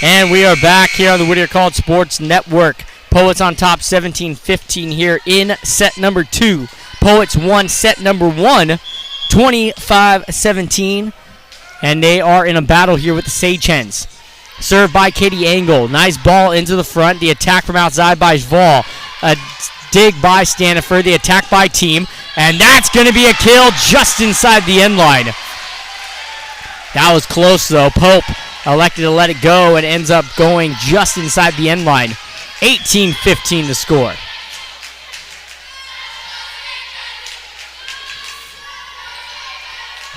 And we are back here on the Whittier College Sports Network. Poets on top 17-15 here in set number 2. Poets won set number 1, 25-17. And they are in a battle here with the Sagehens. Served by Katie Engel. Nice ball into the front. The attack from outside by Vol. A dig by Standiford. The attack by Team. And that's going to be a kill just inside the end line. That was close, though. Pope elected to let it go and ends up going just inside the end line. 18-15 to score.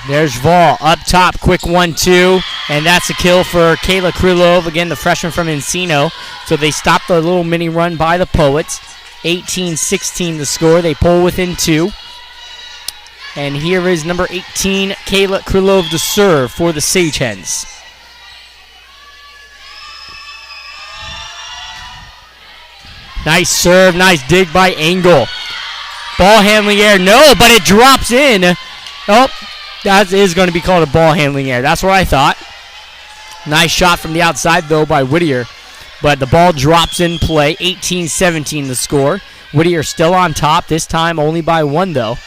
There's Vol up top, quick 1-2, and that's a kill for Kayla Krylov, again the freshman from Encino. So they stopped the little mini run by the Poets. 18-16 the score. They pull within 2. And here is number 18, Kayla Krylov to serve for the Sagehens. Nice serve, nice dig by Engel. Ball handling error, no, but it drops in. Oh, that is going to be called a ball handling error. That's what I thought. Nice shot from the outside, though, by Whittier. But the ball drops in play, 18-17 the score. Whittier still on top, this time only by 1, though.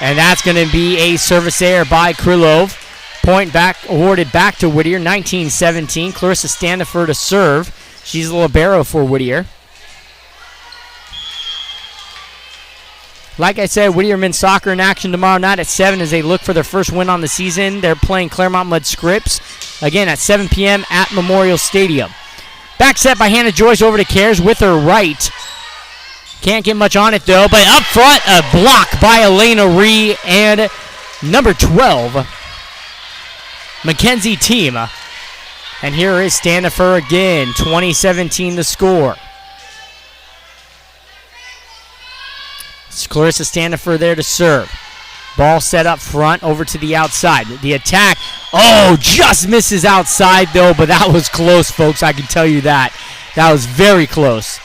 And that's going to be a service error by Krylov. Point back awarded back to Whittier, 19-17. Clarissa Standifer to serve. She's the libero for Whittier. Like I said, Whittier men's soccer in action tomorrow night at 7 as they look for their first win on the season. They're playing Claremont Mud Scripps, again at 7 p.m. at Memorial Stadium. Back set by Hannah Joyce over to Cares with her right. Can't get much on it, though, but up front, a block by Elena Ree and number 12, Mackenzie Team. And here is Standifer again, 20-17 the score. It's Clarissa Standifer there to serve. Ball set up front, over to the outside. The attack, just misses outside, though, but that was close, folks, I can tell you that. That was very close.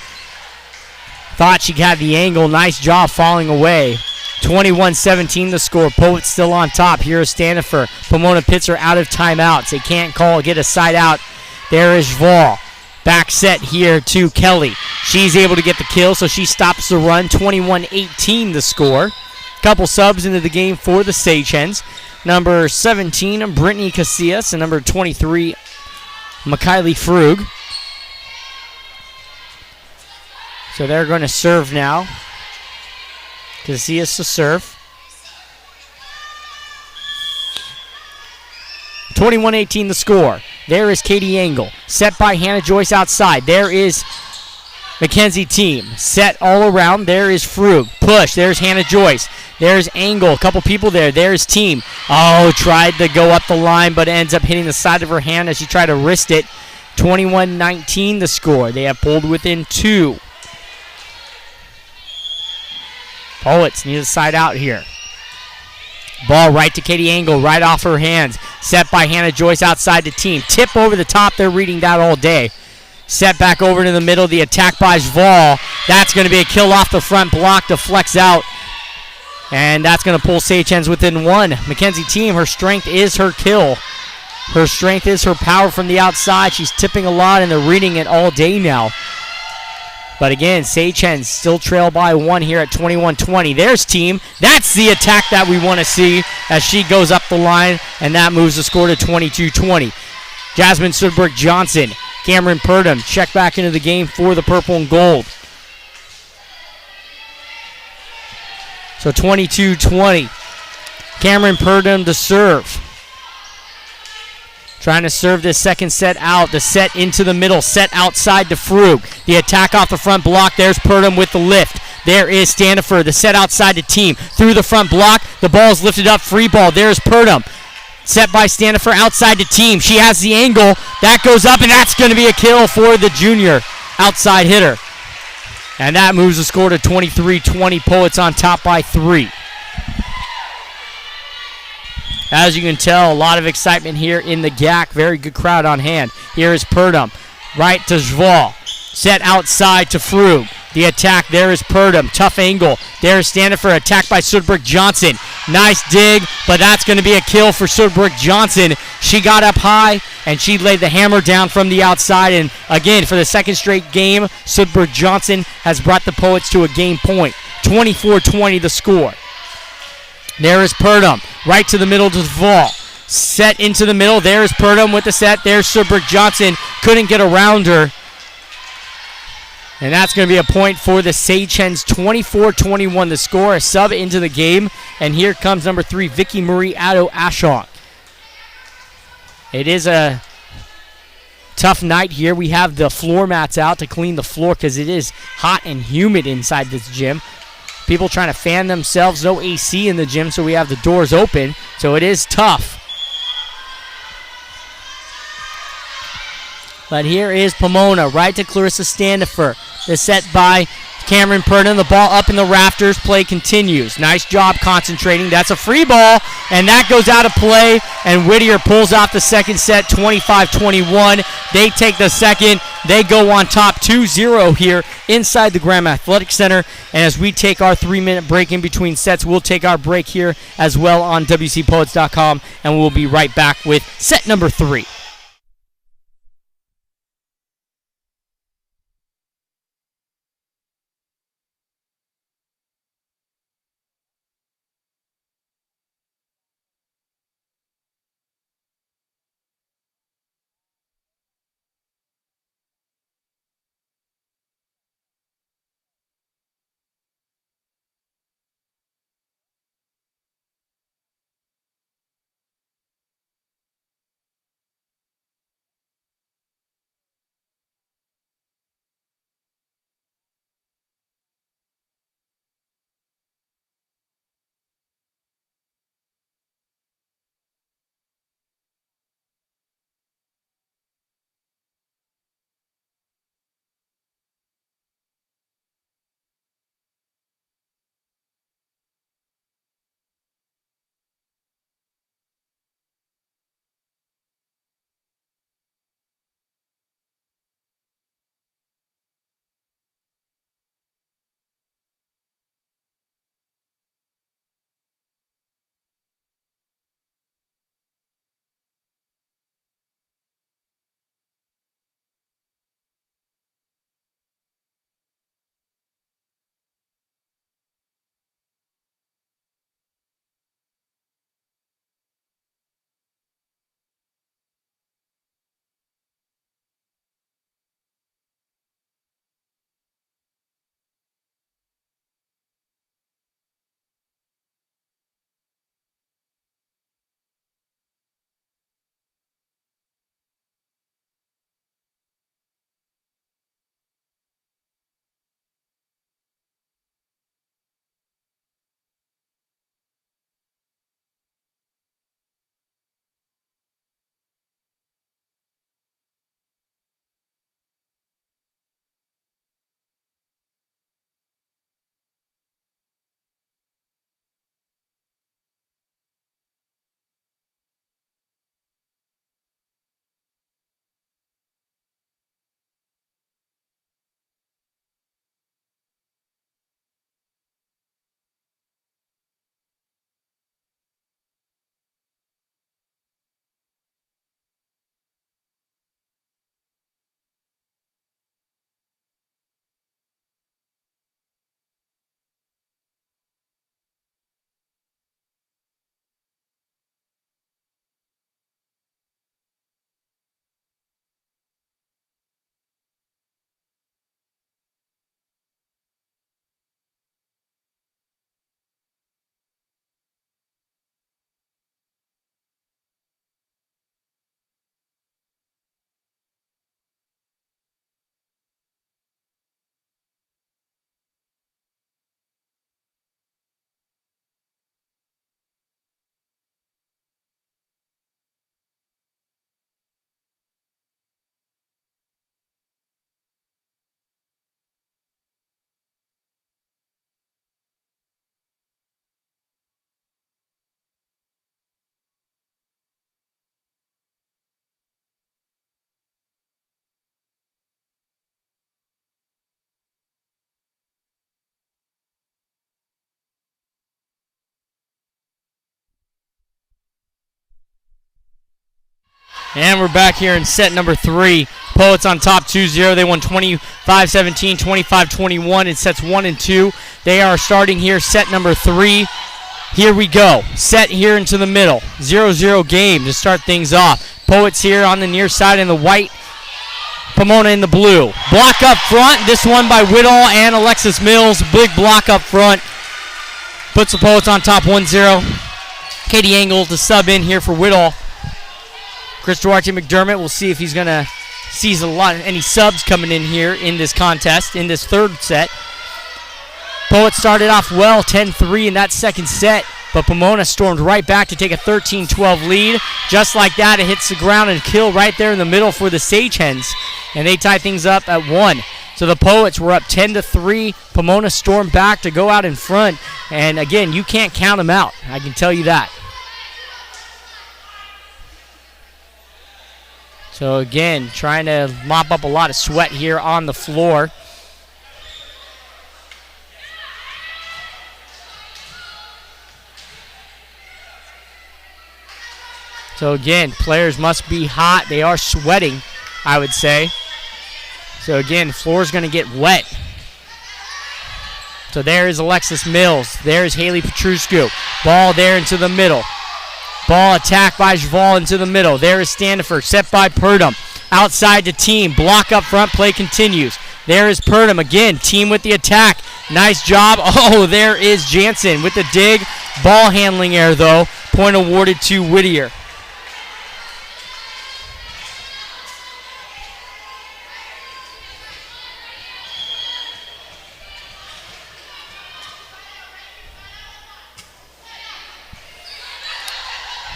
Thought she had the angle. Nice job falling away. 21-17 the score. Poets still on top. Here is Stanifer. Pomona Pitzer out of timeouts. They can't get a side out. There is Vol. Back set here to Kelly. She's able to get the kill, so she stops the run. 21-18 the score. Couple subs into the game for the Sagehens. Number 17, Brittany Casillas, and number 23, Mikhaili Frug. So they're going to serve now. Casillas to serve. 21-18 the score. There is Katie Engel. Set by Hannah Joyce outside. There is Mackenzie Team. Set all around. There is Frug. Push. There's Hannah Joyce. There's Engel. A couple people there. There's Team. Oh, tried to go up the line, but ends up hitting the side of her hand as she tried to wrist it. 21-19 the score. They have pulled within 2. Poets need a side out here. Ball right to Katie Engel, right off her hands. Set by Hannah Joyce outside the Team. Tip over the top. They're reading that all day. Set back over to the middle. The attack by Jval. That's going to be a kill off the front block to flex out. And that's going to pull Sagehens within 1. Mackenzie Team, her strength is her kill. Her strength is her power from the outside. She's tipping a lot, and they're reading it all day now. But again, Sagehens still trail by 1 here at 21-20. There's Team. That's the attack that we want to see as she goes up the line, and that moves the score to 22-20. Jasmine Sudberg Johnson, Cameron Purdom check back into the game for the purple and gold. So 22-20. Cameron Purdom to serve. Trying to serve this second set out. The set into the middle. Set outside to Frug. The attack off the front block. There's Purdom with the lift. There is Stanifer. The set outside to Team. Through the front block. The ball's lifted up. Free ball. There's Purdom. Set by Stanifer outside to Team. She has the angle. That goes up, and that's going to be a kill for the junior outside hitter. And that moves the score to 23-20. Poets on top by 3. As you can tell, a lot of excitement here in the GAC. Very good crowd on hand. Here is Purdom. Right to Jval. Set outside to Frug. The attack, there is Purdom. Tough angle. There is Stanifer. Attacked by Sudberg Johnson. Nice dig, but that's going to be a kill for Sudberg Johnson. She got up high, and she laid the hammer down from the outside. And again, for the second straight game, Sudberg Johnson has brought the Poets to a game point. 24-20 the score. There is Purdom. Right to the middle to Vol. Set into the middle. There's Purdom with the set. There's Sudberg Johnson. Couldn't get around her. And that's going to be a point for the Sagehens. 24-21 the score. A sub into the game. And here comes number 3, Vicky Marie Addo-Ashong. It is a tough night here. We have the floor mats out to clean the floor because it is hot and humid inside this gym. People trying to fan themselves. No AC in the gym, so we have the doors open. So it is tough. But here is Pomona, right to Clarissa Stanifer. The set by Cameron Purdom. The ball up in the rafters. Play continues. Nice job concentrating. That's a free ball, and that goes out of play. And Whittier pulls off the second set, 25-21. They take the second. They go on top 2-0 here inside the Graham Athletic Center. And as we take our 3-minute break in between sets, we'll take our break here as well on WCPoets.com, and we'll be right back with set number 3. And we're back here in set number 3. Poets on top 2-0. They won 25-17, 25-21 in sets 1 and 2. They are starting here set number 3. Here we go. Set here into the middle. 0-0 game to start things off. Poets here on the near side in the white. Pomona in the blue. Block up front. This one by Whittier and Alexis Mills. Big block up front. Puts the Poets on top 1-0. Katie Engel to sub in here for Whittier. Chris Duarte McDermott, we'll see if he's going to seize any subs coming in here in this contest, in this third set. Poets started off well, 10-3 in that second set, but Pomona stormed right back to take a 13-12 lead. Just like that, it hits the ground and kill right there in the middle for the Sagehens, and they tie things up at 1. So the Poets were up 10-3. Pomona stormed back to go out in front, and again, you can't count them out. I can tell you that. So again, trying to mop up a lot of sweat here on the floor. So again, players must be hot. They are sweating, I would say. So again, the floor is going to get wet. So there is Alexis Mills. There is Haley Petruscu. Ball there into the middle. Ball attacked by Jval into the middle. There is Standifer, set by Purdom. Outside to Team. Block up front. Play continues. There is Purdom again. Team with the attack. Nice job. Oh, there is Jansen with the dig. Ball handling error, though. Point awarded to Whittier.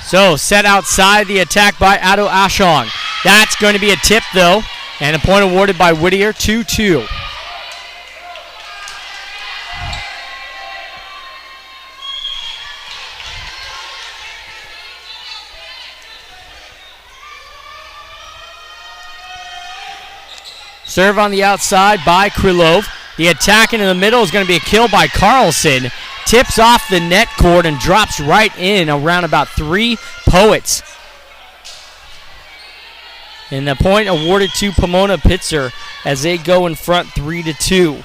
So, set outside the attack by Ado Ashong. That's going to be a tip, though, and a point awarded by Whittier, 2-2. Serve on the outside by Krylov. The attack into the middle is going to be a kill by Carlson. Tips off the net cord and drops right in around about 3 Poets. And the point awarded to Pomona Pitzer as they go in front 3-2.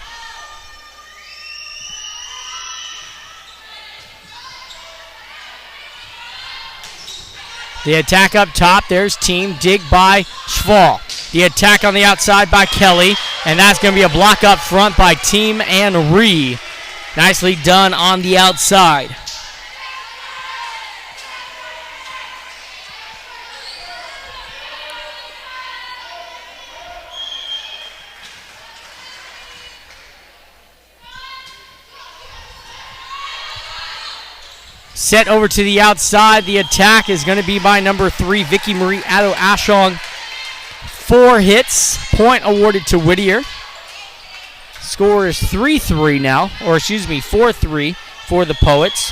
The attack up top, there's Team. Dig by Jval. The attack on the outside by Kelly, and that's going to be a block up front by Team and Ree. Nicely done on the outside. Set over to the outside. The attack is going to be by number 3, Vicky Marie Ado Ashong. 4 hits. Point awarded to Whittier. Score is 3-3 now, or excuse me, 4-3 for the Poets.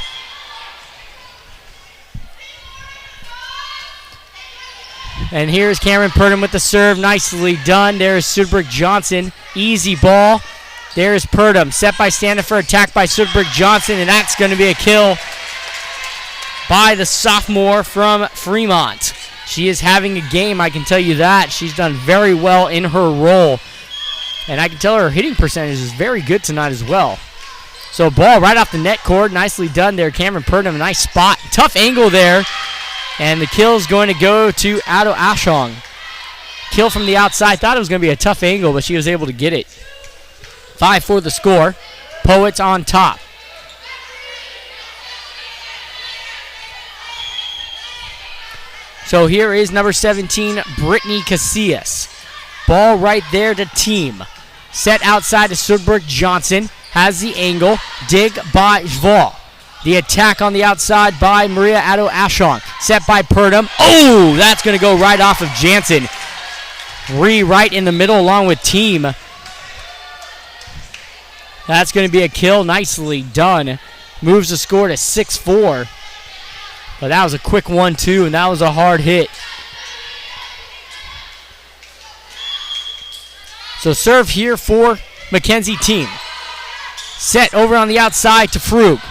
And here's Cameron Purdom with the serve. Nicely done. There's Sudbrick Johnson. Easy ball. There's Purdom. Set by Standifer. Attacked by Sudbrick Johnson, and that's going to be a kill by the sophomore from Fremont. She is having a game, I can tell you that. She's done very well in her role. And I can tell her hitting percentage is very good tonight as well. So ball right off the net cord. Nicely done there, Cameron Purdom. Nice spot. Tough angle there. And the kill is going to go to Ado Ashong. Kill from the outside. Thought it was going to be a tough angle, but she was able to get it. 5 for the score. Poets on top. So here is number 17, Brittany Casillas. Ball right there to Team. Set outside to Sudbrick Johnson. Has the angle. Dig by Jval. The attack on the outside by Maria Ado Ashong. Set by Purdom. Oh, that's going to go right off of Jansen. Ree right in the middle along with Team. That's going to be a kill. Nicely done. Moves the score to 6-4. But that was a quick 1-2, and that was a hard hit. So serve here for Mackenzie Team. Set over on the outside to Frug.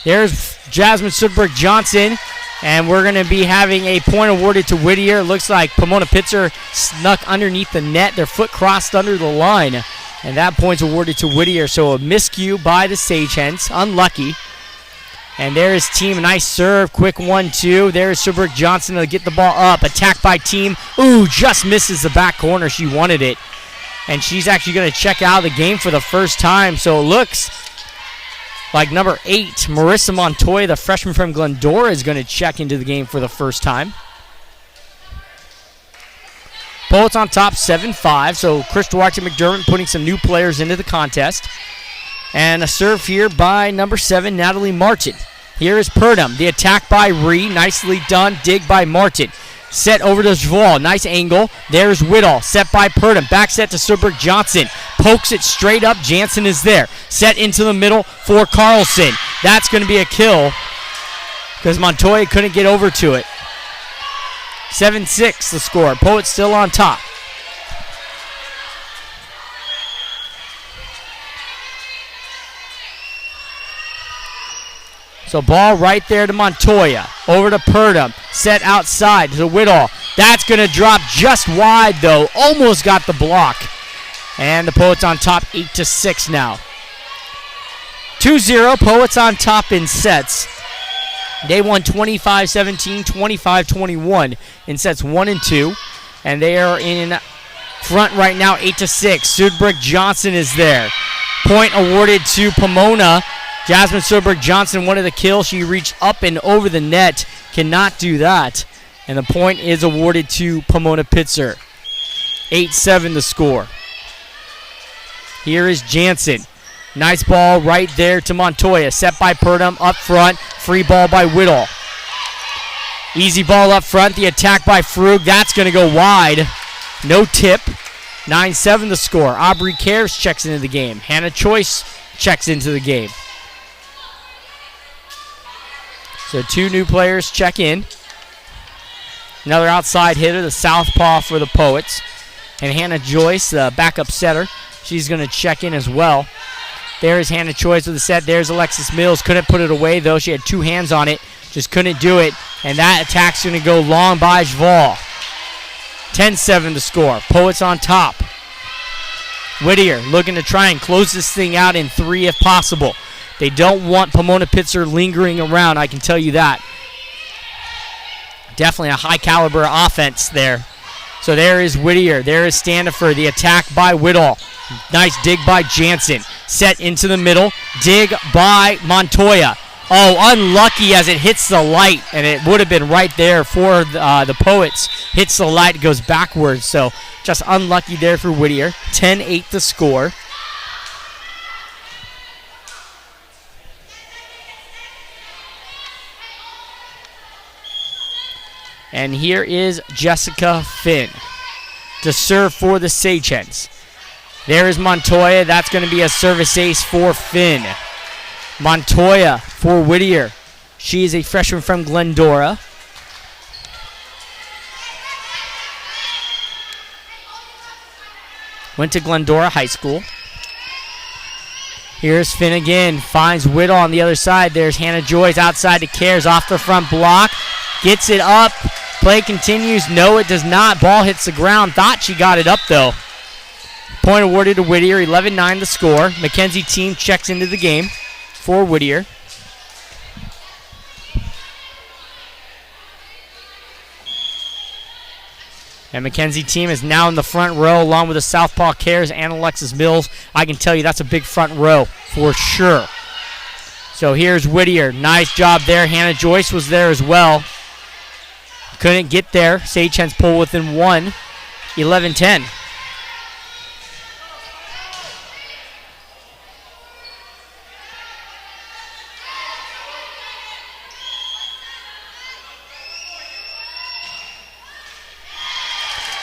There's Jasmine Sudbrick Johnson. And we're going to be having a point awarded to Whittier. Looks like Pomona Pitzer snuck underneath the net. Their foot crossed under the line. And that point's awarded to Whittier. So a miscue by the Sagehens. Unlucky. And there is team. Nice serve. Quick 1-2. There's Suberg Johnson to get the ball up. Attack by team. Ooh, just misses the back corner. She wanted it. And she's actually going to check out of the game for the first time. So it looks like number 8, Marissa Montoya, the freshman from Glendora, is going to check into the game for the first time. Poets on top 7-5. So Chris Duarte McDermott putting some new players into the contest. And a serve here by number 7, Natalie Martin. Here is Purdom. The attack by Ree. Nicely done. Dig by Martin. Set over to Zval. Nice angle. There's Whitall. Set by Purdom. Back set to Suberg Johnson. Pokes it straight up. Jansen is there. Set into the middle for Carlson. That's going to be a kill because Montoya couldn't get over to it. 7-6 the score. Poets still on top. So ball right there to Montoya. Over to Purdom. Set outside to Whitall. That's going to drop just wide, though. Almost got the block. And the Poets on top 8-6 now. 2-0. Poets on top in sets. They won 25-17, 25-21 in sets 1 and 2. And they are in front right now 8-6. Sudberg Johnson is there. Point awarded to Pomona. Jasmine Sudberg Johnson wanted the kill. She reached up and over the net. Cannot do that. And the point is awarded to Pomona Pitzer. 8-7 the score. Here is Jansen. Nice ball right there to Montoya. Set by Purdom up front. Free ball by Whittle. Easy ball up front. The attack by Frug. That's going to go wide. No tip. 9-7 the score. Aubrey Cares checks into the game. Hannah Choice checks into the game. So 2 new players check in. Another outside hitter, the southpaw for the Poets. And Hannah Joyce, the backup setter, she's going to check in as well. There's Hannah Joyce with the set. There's Alexis Mills. Couldn't put it away, though. She had 2 hands on it. Just couldn't do it. And that attack's going to go long by Zval. 10-7 to score. Poets on top. Whittier looking to try and close this thing out in 3 if possible. They don't want Pomona Pitzer lingering around, I can tell you that. Definitely a high-caliber offense there. So there is Whittier. There is Standifer. The attack by Whittle. Nice dig by Jansen. Set into the middle. Dig by Montoya. Oh, unlucky as it hits the light, and it would have been right there for the Poets. Hits the light, goes backwards, so just unlucky there for Whittier. 10-8 the score. And here is Jessica Finn to serve for the Sagehens. There is Montoya. That's going to be a service ace for Finn. Montoya for Whittier. She is a freshman from Glendora. Went to Glendora High School. Here's Finn again. Finds Whittle on the other side. There's Hannah Joyce outside to Cares off the front block. Gets it up. Play continues. No, it does not. Ball hits the ground. Thought she got it up, though. Point awarded to Whittier. 11-9 the score. Mackenzie team checks into the game for Whittier. And Mackenzie team is now in the front row along with the Southpaw Cares and Alexis Mills. I can tell you that's a big front row for sure. So here's Whittier. Nice job there. Hannah Joyce was there as well. Couldn't get there. Sagehens pull within 1. 11-10.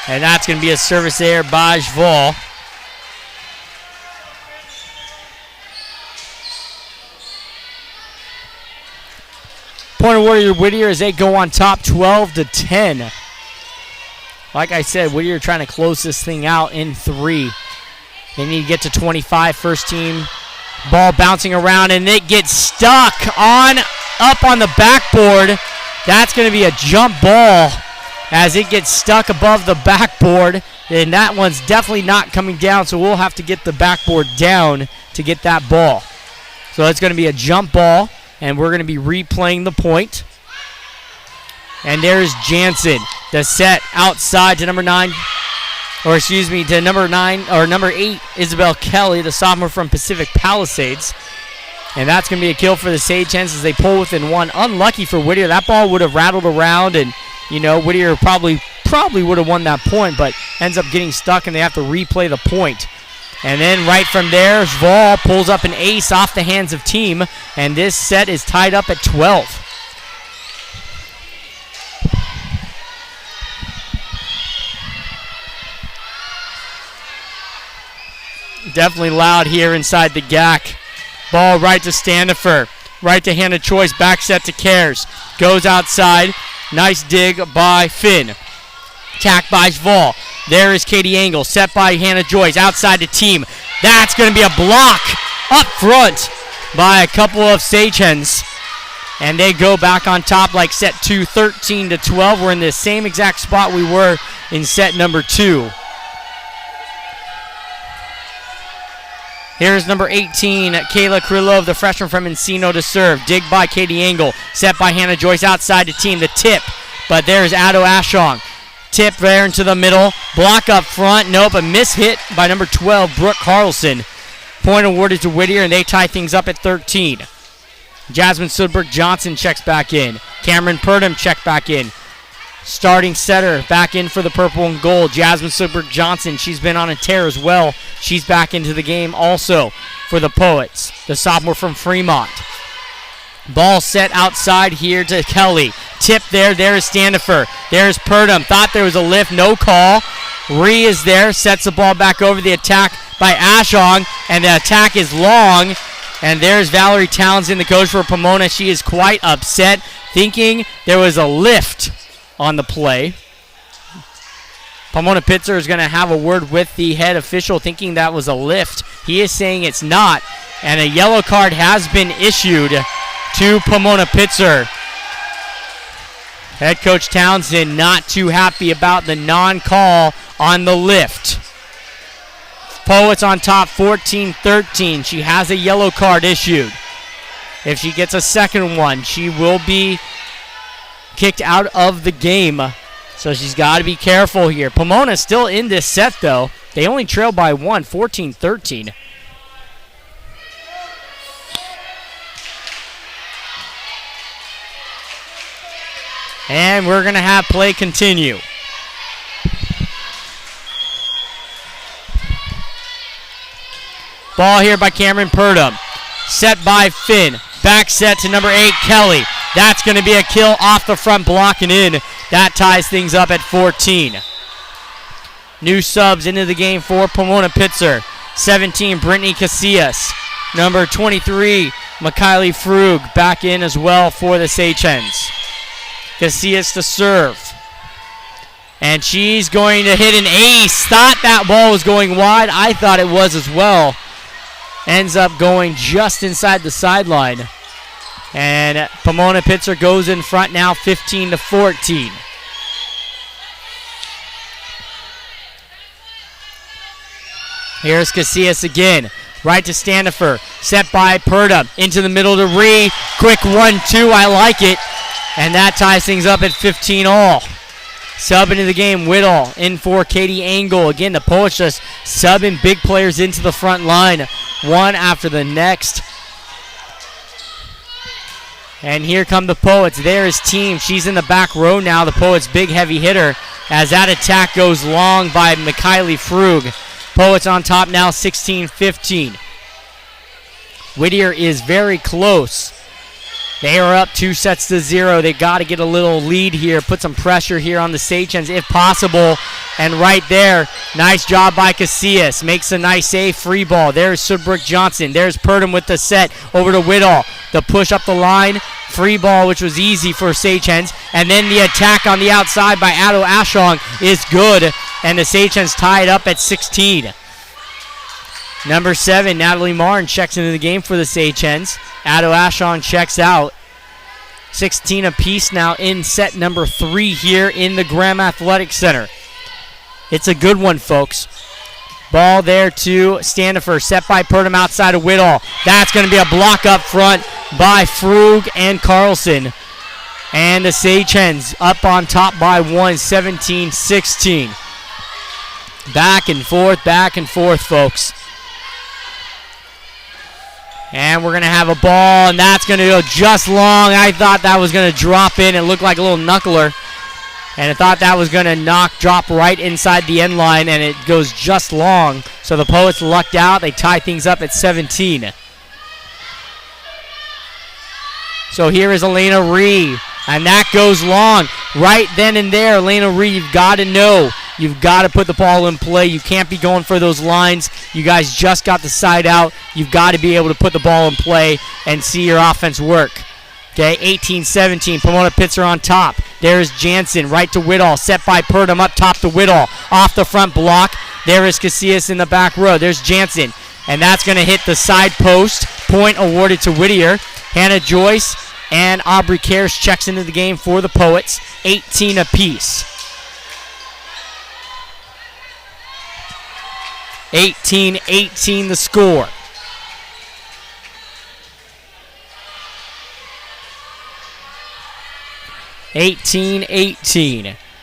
And that's going to be a service there by Zval. Point awarded to Whittier as they go on top 12-10. Like I said, Whittier trying to close this thing out in 3. They need to get to 25. First team ball bouncing around, and it gets stuck up on the backboard. That's going to be a jump ball as it gets stuck above the backboard. And that one's definitely not coming down, so we'll have to get the backboard down to get that ball. So it's going to be a jump ball, and we're going to be replaying the point. And there's Jansen. The set outside to number 9. Or excuse me, to number 8, Isabel Kelly, the sophomore from Pacific Palisades. And that's going to be a kill for the Sagehens as they pull within 1. Unlucky for Whittier. That ball would have rattled around, and, Whittier probably would have won that point, but ends up getting stuck, and they have to replay the point. And then right from there, Zval pulls up an ace off the hands of team, and this set is tied up at 12. Definitely loud here inside the GAC. Ball right to Standifer. Right to Hannah Choice. Back set to Cares. Goes outside. Nice dig by Finn. Attack by Zval. There is Katie Engel. Set by Hannah Joyce. Outside the team. That's going to be a block up front by a couple of Sagehens. And they go back on top like set 2, 13-12. We're in the same exact spot we were in set number 2. Here's number 18, Kayla Krylov, the freshman from Encino to serve. Dig by Katie Engel. Set by Hannah Joyce outside the team. The tip. But there's Addo Ashong. Tip there into the middle. Block up front. Nope, a miss hit by number 12, Brooke Carlson. Point awarded to Whittier, and they tie things up at 13. Jasmine Sudberg Johnson checks back in. Cameron Purdom checked back in. Starting setter back in for the purple and gold. Jasmine Sudberg Johnson, she's been on a tear as well. She's back into the game also for the Poets, the sophomore from Fremont. Ball set outside here to Kelly. Tip there. There's Standifer. There's Purdom. Thought there was a lift. No call. Ree is there. Sets the ball back over. The attack by Ashong. And the attack is long. And there's Valerie Townsend, the coach for Pomona. She is quite upset, thinking there was a lift on the play. Pomona Pitzer is going to have a word with the head official, thinking that was a lift. He is saying it's not. And a yellow card has been issued to Pomona Pitzer. Head coach Townsend not too happy about the non-call on the lift. Poets on top 14-13. She has a yellow card issued. If she gets a second one, she will be kicked out of the game. So she's got to be careful here. Pomona's still in this set, though. They only trail by 1, 14-13. And we're going to have play continue. Ball here by Cameron Purdom. Set by Finn. Back set to number 8, Kelly. That's going to be a kill off the front block and in. That ties things up at 14. New subs into the game for Pomona Pitzer. 17, Brittany Casillas. Number 23, Mikhaili Frug back in as well for the Sagehens. Casillas to serve. And she's going to hit an ace. Thought that ball was going wide. I thought it was as well. Ends up going just inside the sideline. And Pomona Pitzer goes in front now 15-14. Here's Casillas again. Right to Standifer. Set by Purdom. Into the middle to Ree. Quick 1-2. I like it. And that ties things up at 15 all. Sub into the game, Whittle in for Katie Engel. Again, the Poets just subbing big players into the front line, one after the next. And here come the Poets. There is team. She's in the back row now, the Poets' big heavy hitter, as that attack goes long by Mikhaili Frug. Poets on top now 16-15. Whittier is very close. They are up 2-0. They got to get a little lead here, put some pressure here on the Sagehens if possible. And right there, nice job by Casillas. Makes a nice save, free ball. There's Sudberg Johnson. There's Purdom with the set over to Whittle. The push up the line, free ball, which was easy for Sagehens. And then the attack on the outside by Addo Ashong is good. And the Sagehens tie it up at 16. Number 7, Natalie Martin checks into the game for the Sagehens. Addo Ashong checks out. 16 apiece now in set number 3 here in the Graham Athletic Center. It's a good one, folks. Ball there to Standifer, set by Purdom outside of Whittier. That's going to be a block up front by Frug and Carlson. And the Sagehens up on top by 17-16. Back and forth, folks. And we're going to have a ball, and that's going to go just long. I thought that was going to drop in. It looked like a little knuckler. And I thought that was going to drop right inside the end line, and it goes just long. So the Poets lucked out. They tie things up at 17. So here is Elena Ree, and that goes long. Right then and there, Elena Ree, you've got to know. You've got to put the ball in play. You can't be going for those lines. You guys just got the side out. You've got to be able to put the ball in play and see your offense work. Okay, 18-17, Pomona Pitzer on top. There's Jansen, right to Whittier, set by Purdom, up top to Whittier, off the front block. There is Casillas in the back row. There's Jansen, and that's going to hit the side post. Point awarded to Whittier. Hannah Joyce and Aubrey Karras checks into the game for the Poets, 18 apiece. 18-18 the score.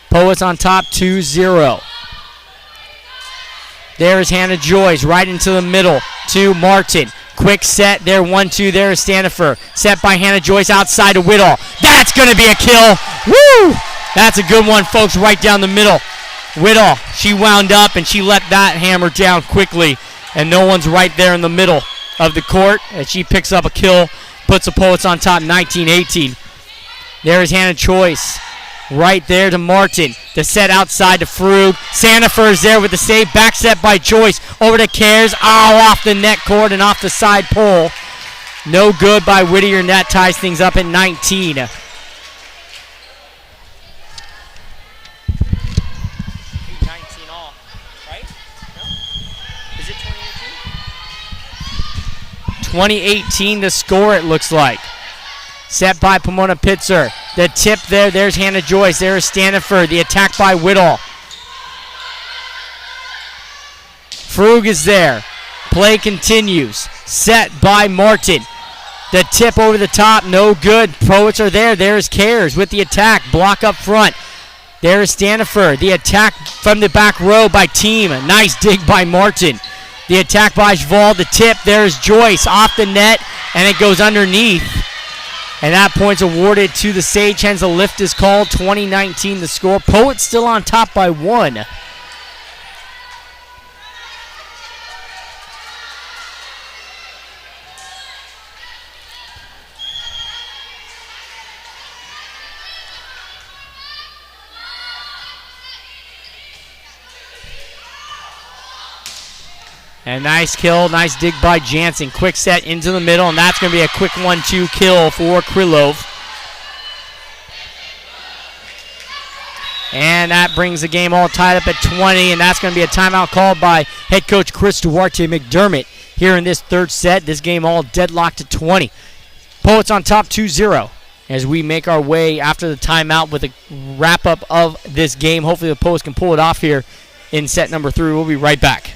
Poets on top 2-0. There is Hannah Joyce right into the middle to Martin. Quick set there, 1-2. There is Standifer. Set by Hannah Joyce outside to Whittier. That's going to be a kill. Woo! That's a good one, folks, right down the middle. Whittier, she wound up and she let that hammer down quickly. And no one's right there in the middle of the court. And she picks up a kill, puts the Poets on top 19-18. There is Hannah Joyce. Right there to Martin. The set outside to Frug. Standifer is there with the save. Back set by Joyce. Over to Karras. Oh, off the net cord and off the side pole. No good by Whittier, and that ties things up at 19. 19 all, right? No? Is it 2018? 2018 the score, it looks like. Set by Pomona Pitzer. The tip there. There's Hannah Joyce. There's Standifer. The attack by Whittier. Frug is there. Play continues. Set by Martin. The tip over the top. No good. Poets are there. There's Karras with the attack. Block up front. There is Standifer. The attack from the back row by Team. A nice dig by Martin. The attack by Jval. The tip. There's Joyce off the net, and it goes underneath. And that point's awarded to the Sagehens. A lift is called. 20-19 the score. Poets still on top by 1. And nice kill, nice dig by Jansen. Quick set into the middle, and that's going to be a quick 1-2 kill for Krylov. And that brings the game all tied up at 20, and that's going to be a timeout called by head coach Chris Duarte McDermott here in this third set. This game all deadlocked at 20. Poets on top 2-0 as we make our way after the timeout with a wrap-up of this game. Hopefully the Poets can pull it off here in set number 3. We'll be right back.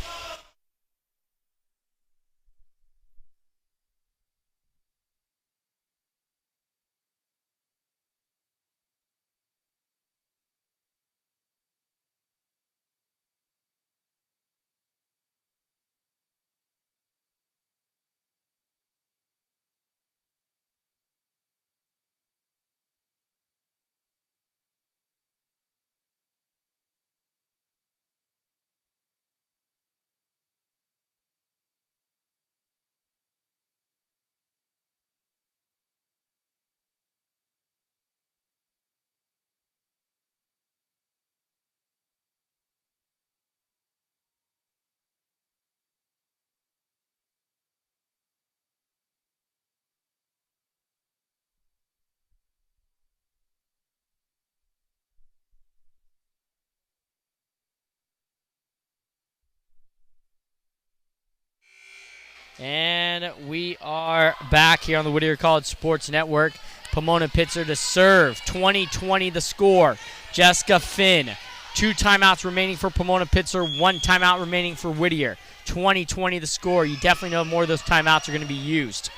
And we are back here on the Whittier College Sports Network. Pomona Pitzer to serve. 20-20 the score. Jessica Finn. 2 timeouts remaining for Pomona Pitzer. 1 timeout remaining for Whittier. 20-20 the score. You definitely know more of those timeouts are going to be used.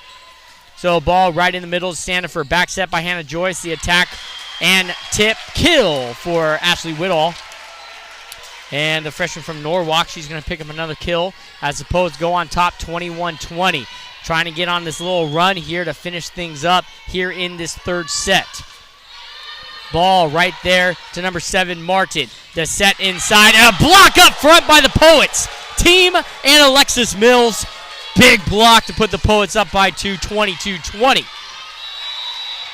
So ball right in the middle to Standifer. Back set by Hannah Joyce. The attack and tip kill for Ashley Whitall. And the freshman from Norwalk, she's going to pick up another kill as the Poets go on top 21-20. Trying to get on this little run here to finish things up here in this third set. Ball right there to number 7, Martin. The set inside and a block up front by the Poets. Team and Alexis Mills. Big block to put the Poets up by 2, 22-20.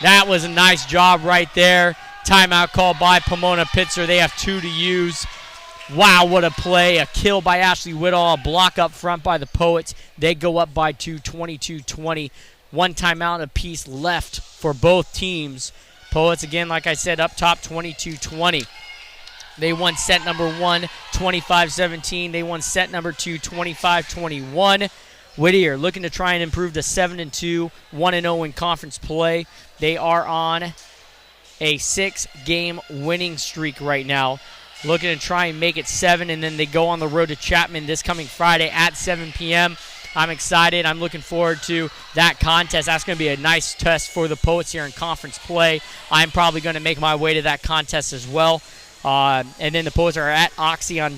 That was a nice job right there. Timeout called by Pomona Pitzer. They have 2 to use. Wow, what a play. A kill by Ashley Whitall. A block up front by the Poets. They go up by 2, 22-20. 1 timeout apiece left for both teams. Poets, again, like I said, up top 22-20. They won set number 1, 25-17. They won set number 2, 25-21. Whittier looking to try and improve to 7-2, 1-0 in conference play. They are on a 6-game winning streak right now. Looking to try and make it 7, and then they go on the road to Chapman this coming Friday at 7 p.m. I'm excited. I'm looking forward to that contest. That's going to be a nice test for the Poets here in conference play. I'm probably going to make my way to that contest as well. And then the Poets are at Oxy on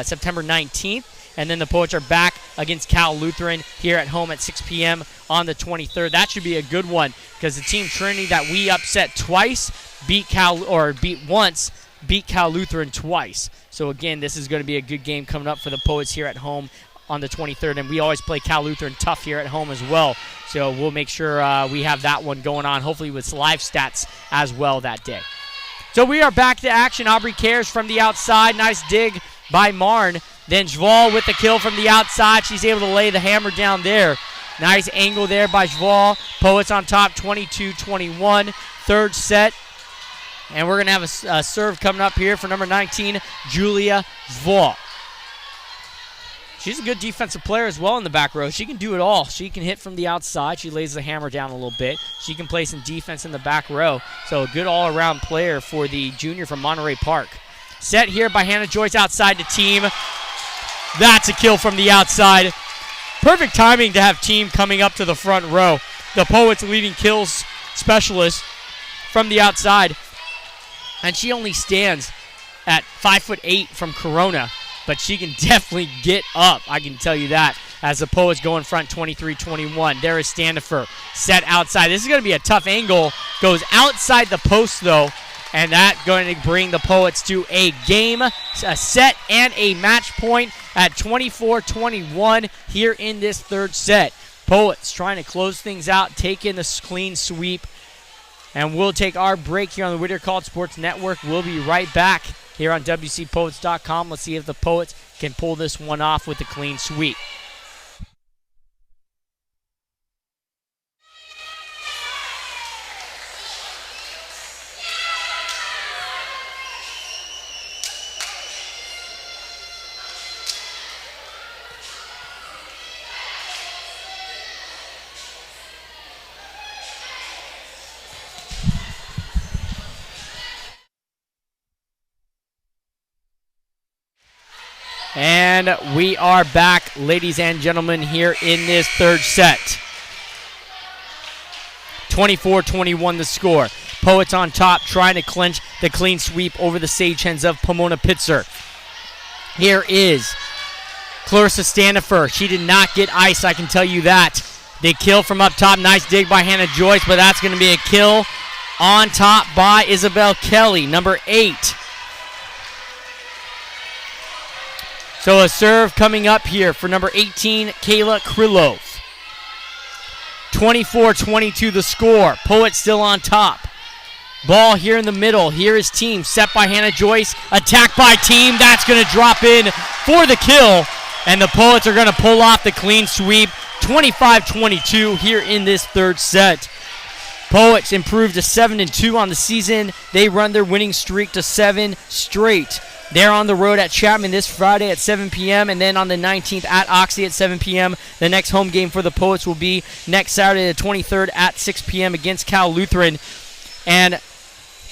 September 19th. And then the Poets are back against Cal Lutheran here at home at 6 p.m. on the 23rd. That should be a good one because the team Trinity that we upset twice beat Cal Lutheran twice. So again, this is going to be a good game coming up for the Poets here at home on the 23rd. And we always play Cal Lutheran tough here at home as well. So we'll make sure we have that one going on, hopefully with live stats as well that day. So we are back to action. Aubrey Cares from the outside. Nice dig by Marn. Then Jval with the kill from the outside. She's able to lay the hammer down there. Nice angle there by Jval. Poets on top 22-21. Third set. And we're going to have a serve coming up here for number 19, Julia Jval. She's a good defensive player as well in the back row. She can do it all. She can hit from the outside. She lays the hammer down a little bit. She can play some defense in the back row. So a good all-around player for the junior from Monterey Park. Set here by Hannah Joyce outside the team. That's a kill from the outside. Perfect timing to have team coming up to the front row. The Poets leading kills specialist from the outside. And she only stands at 5'8" from Corona, but she can definitely get up, I can tell you that, as the Poets go in front 23-21. There is Standifer set outside. This is going to be a tough angle. Goes outside the post, though, and that's going to bring the Poets to a game, a set, and a match point at 24-21 here in this third set. Poets trying to close things out, take in the clean sweep. And we'll take our break here on the Whittier College Sports Network. We'll be right back here on WCPoets.com. Let's see if the Poets can pull this one off with a clean sweep. And we are back, ladies and gentlemen, here in this third set. 24-21 the score. Poets on top, trying to clinch the clean sweep over the Sagehens of Pomona Pitzer. Here is Clarissa Standifer. She did not get ice, I can tell you that. They kill from up top. Nice dig by Hannah Joyce, but that's going to be a kill on top by Isabel Kelly, number 8. So a serve coming up here for number 18, Kayla Krylov. 24-22 the score. Poets still on top. Ball here in the middle. Here is team set by Hannah Joyce. Attack by team. That's going to drop in for the kill. And the Poets are going to pull off the clean sweep. 25-22 here in this third set. Poets improved to 7-2 on the season. They run their winning streak to 7 straight. They're on the road at Chapman this Friday at 7 p.m. and then on the 19th at Oxy at 7 p.m. The next home game for the Poets will be next Saturday the 23rd at 6 p.m. against Cal Lutheran. And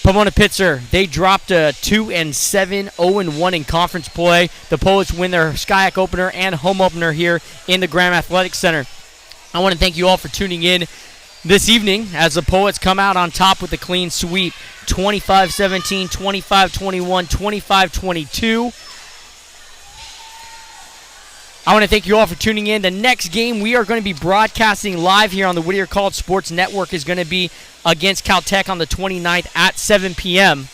Pomona Pitzer, they dropped a 2-7, 0-1 in conference play. The Poets win their SCIAC opener and home opener here in the Graham Athletic Center. I want to thank you all for tuning in this evening as the Poets come out on top with a clean sweep. 25-17, 25-21, 25-22. I want to thank you all for tuning in. The next game we are going to be broadcasting live here on the Whittier College Sports Network is going to be against Caltech on the 29th at 7 p.m.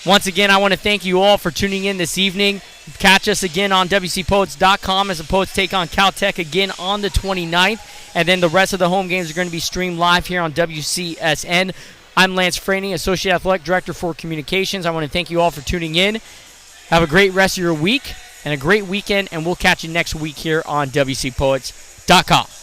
Once again, I want to thank you all for tuning in this evening. Catch us again on WCPoets.com as the Poets take on Caltech again on the 29th. And then the rest of the home games are going to be streamed live here on WCSN. I'm Lance Franey, Associate Athletic Director for Communications. I want to thank you all for tuning in. Have a great rest of your week and a great weekend, and we'll catch you next week here on WCPoets.com.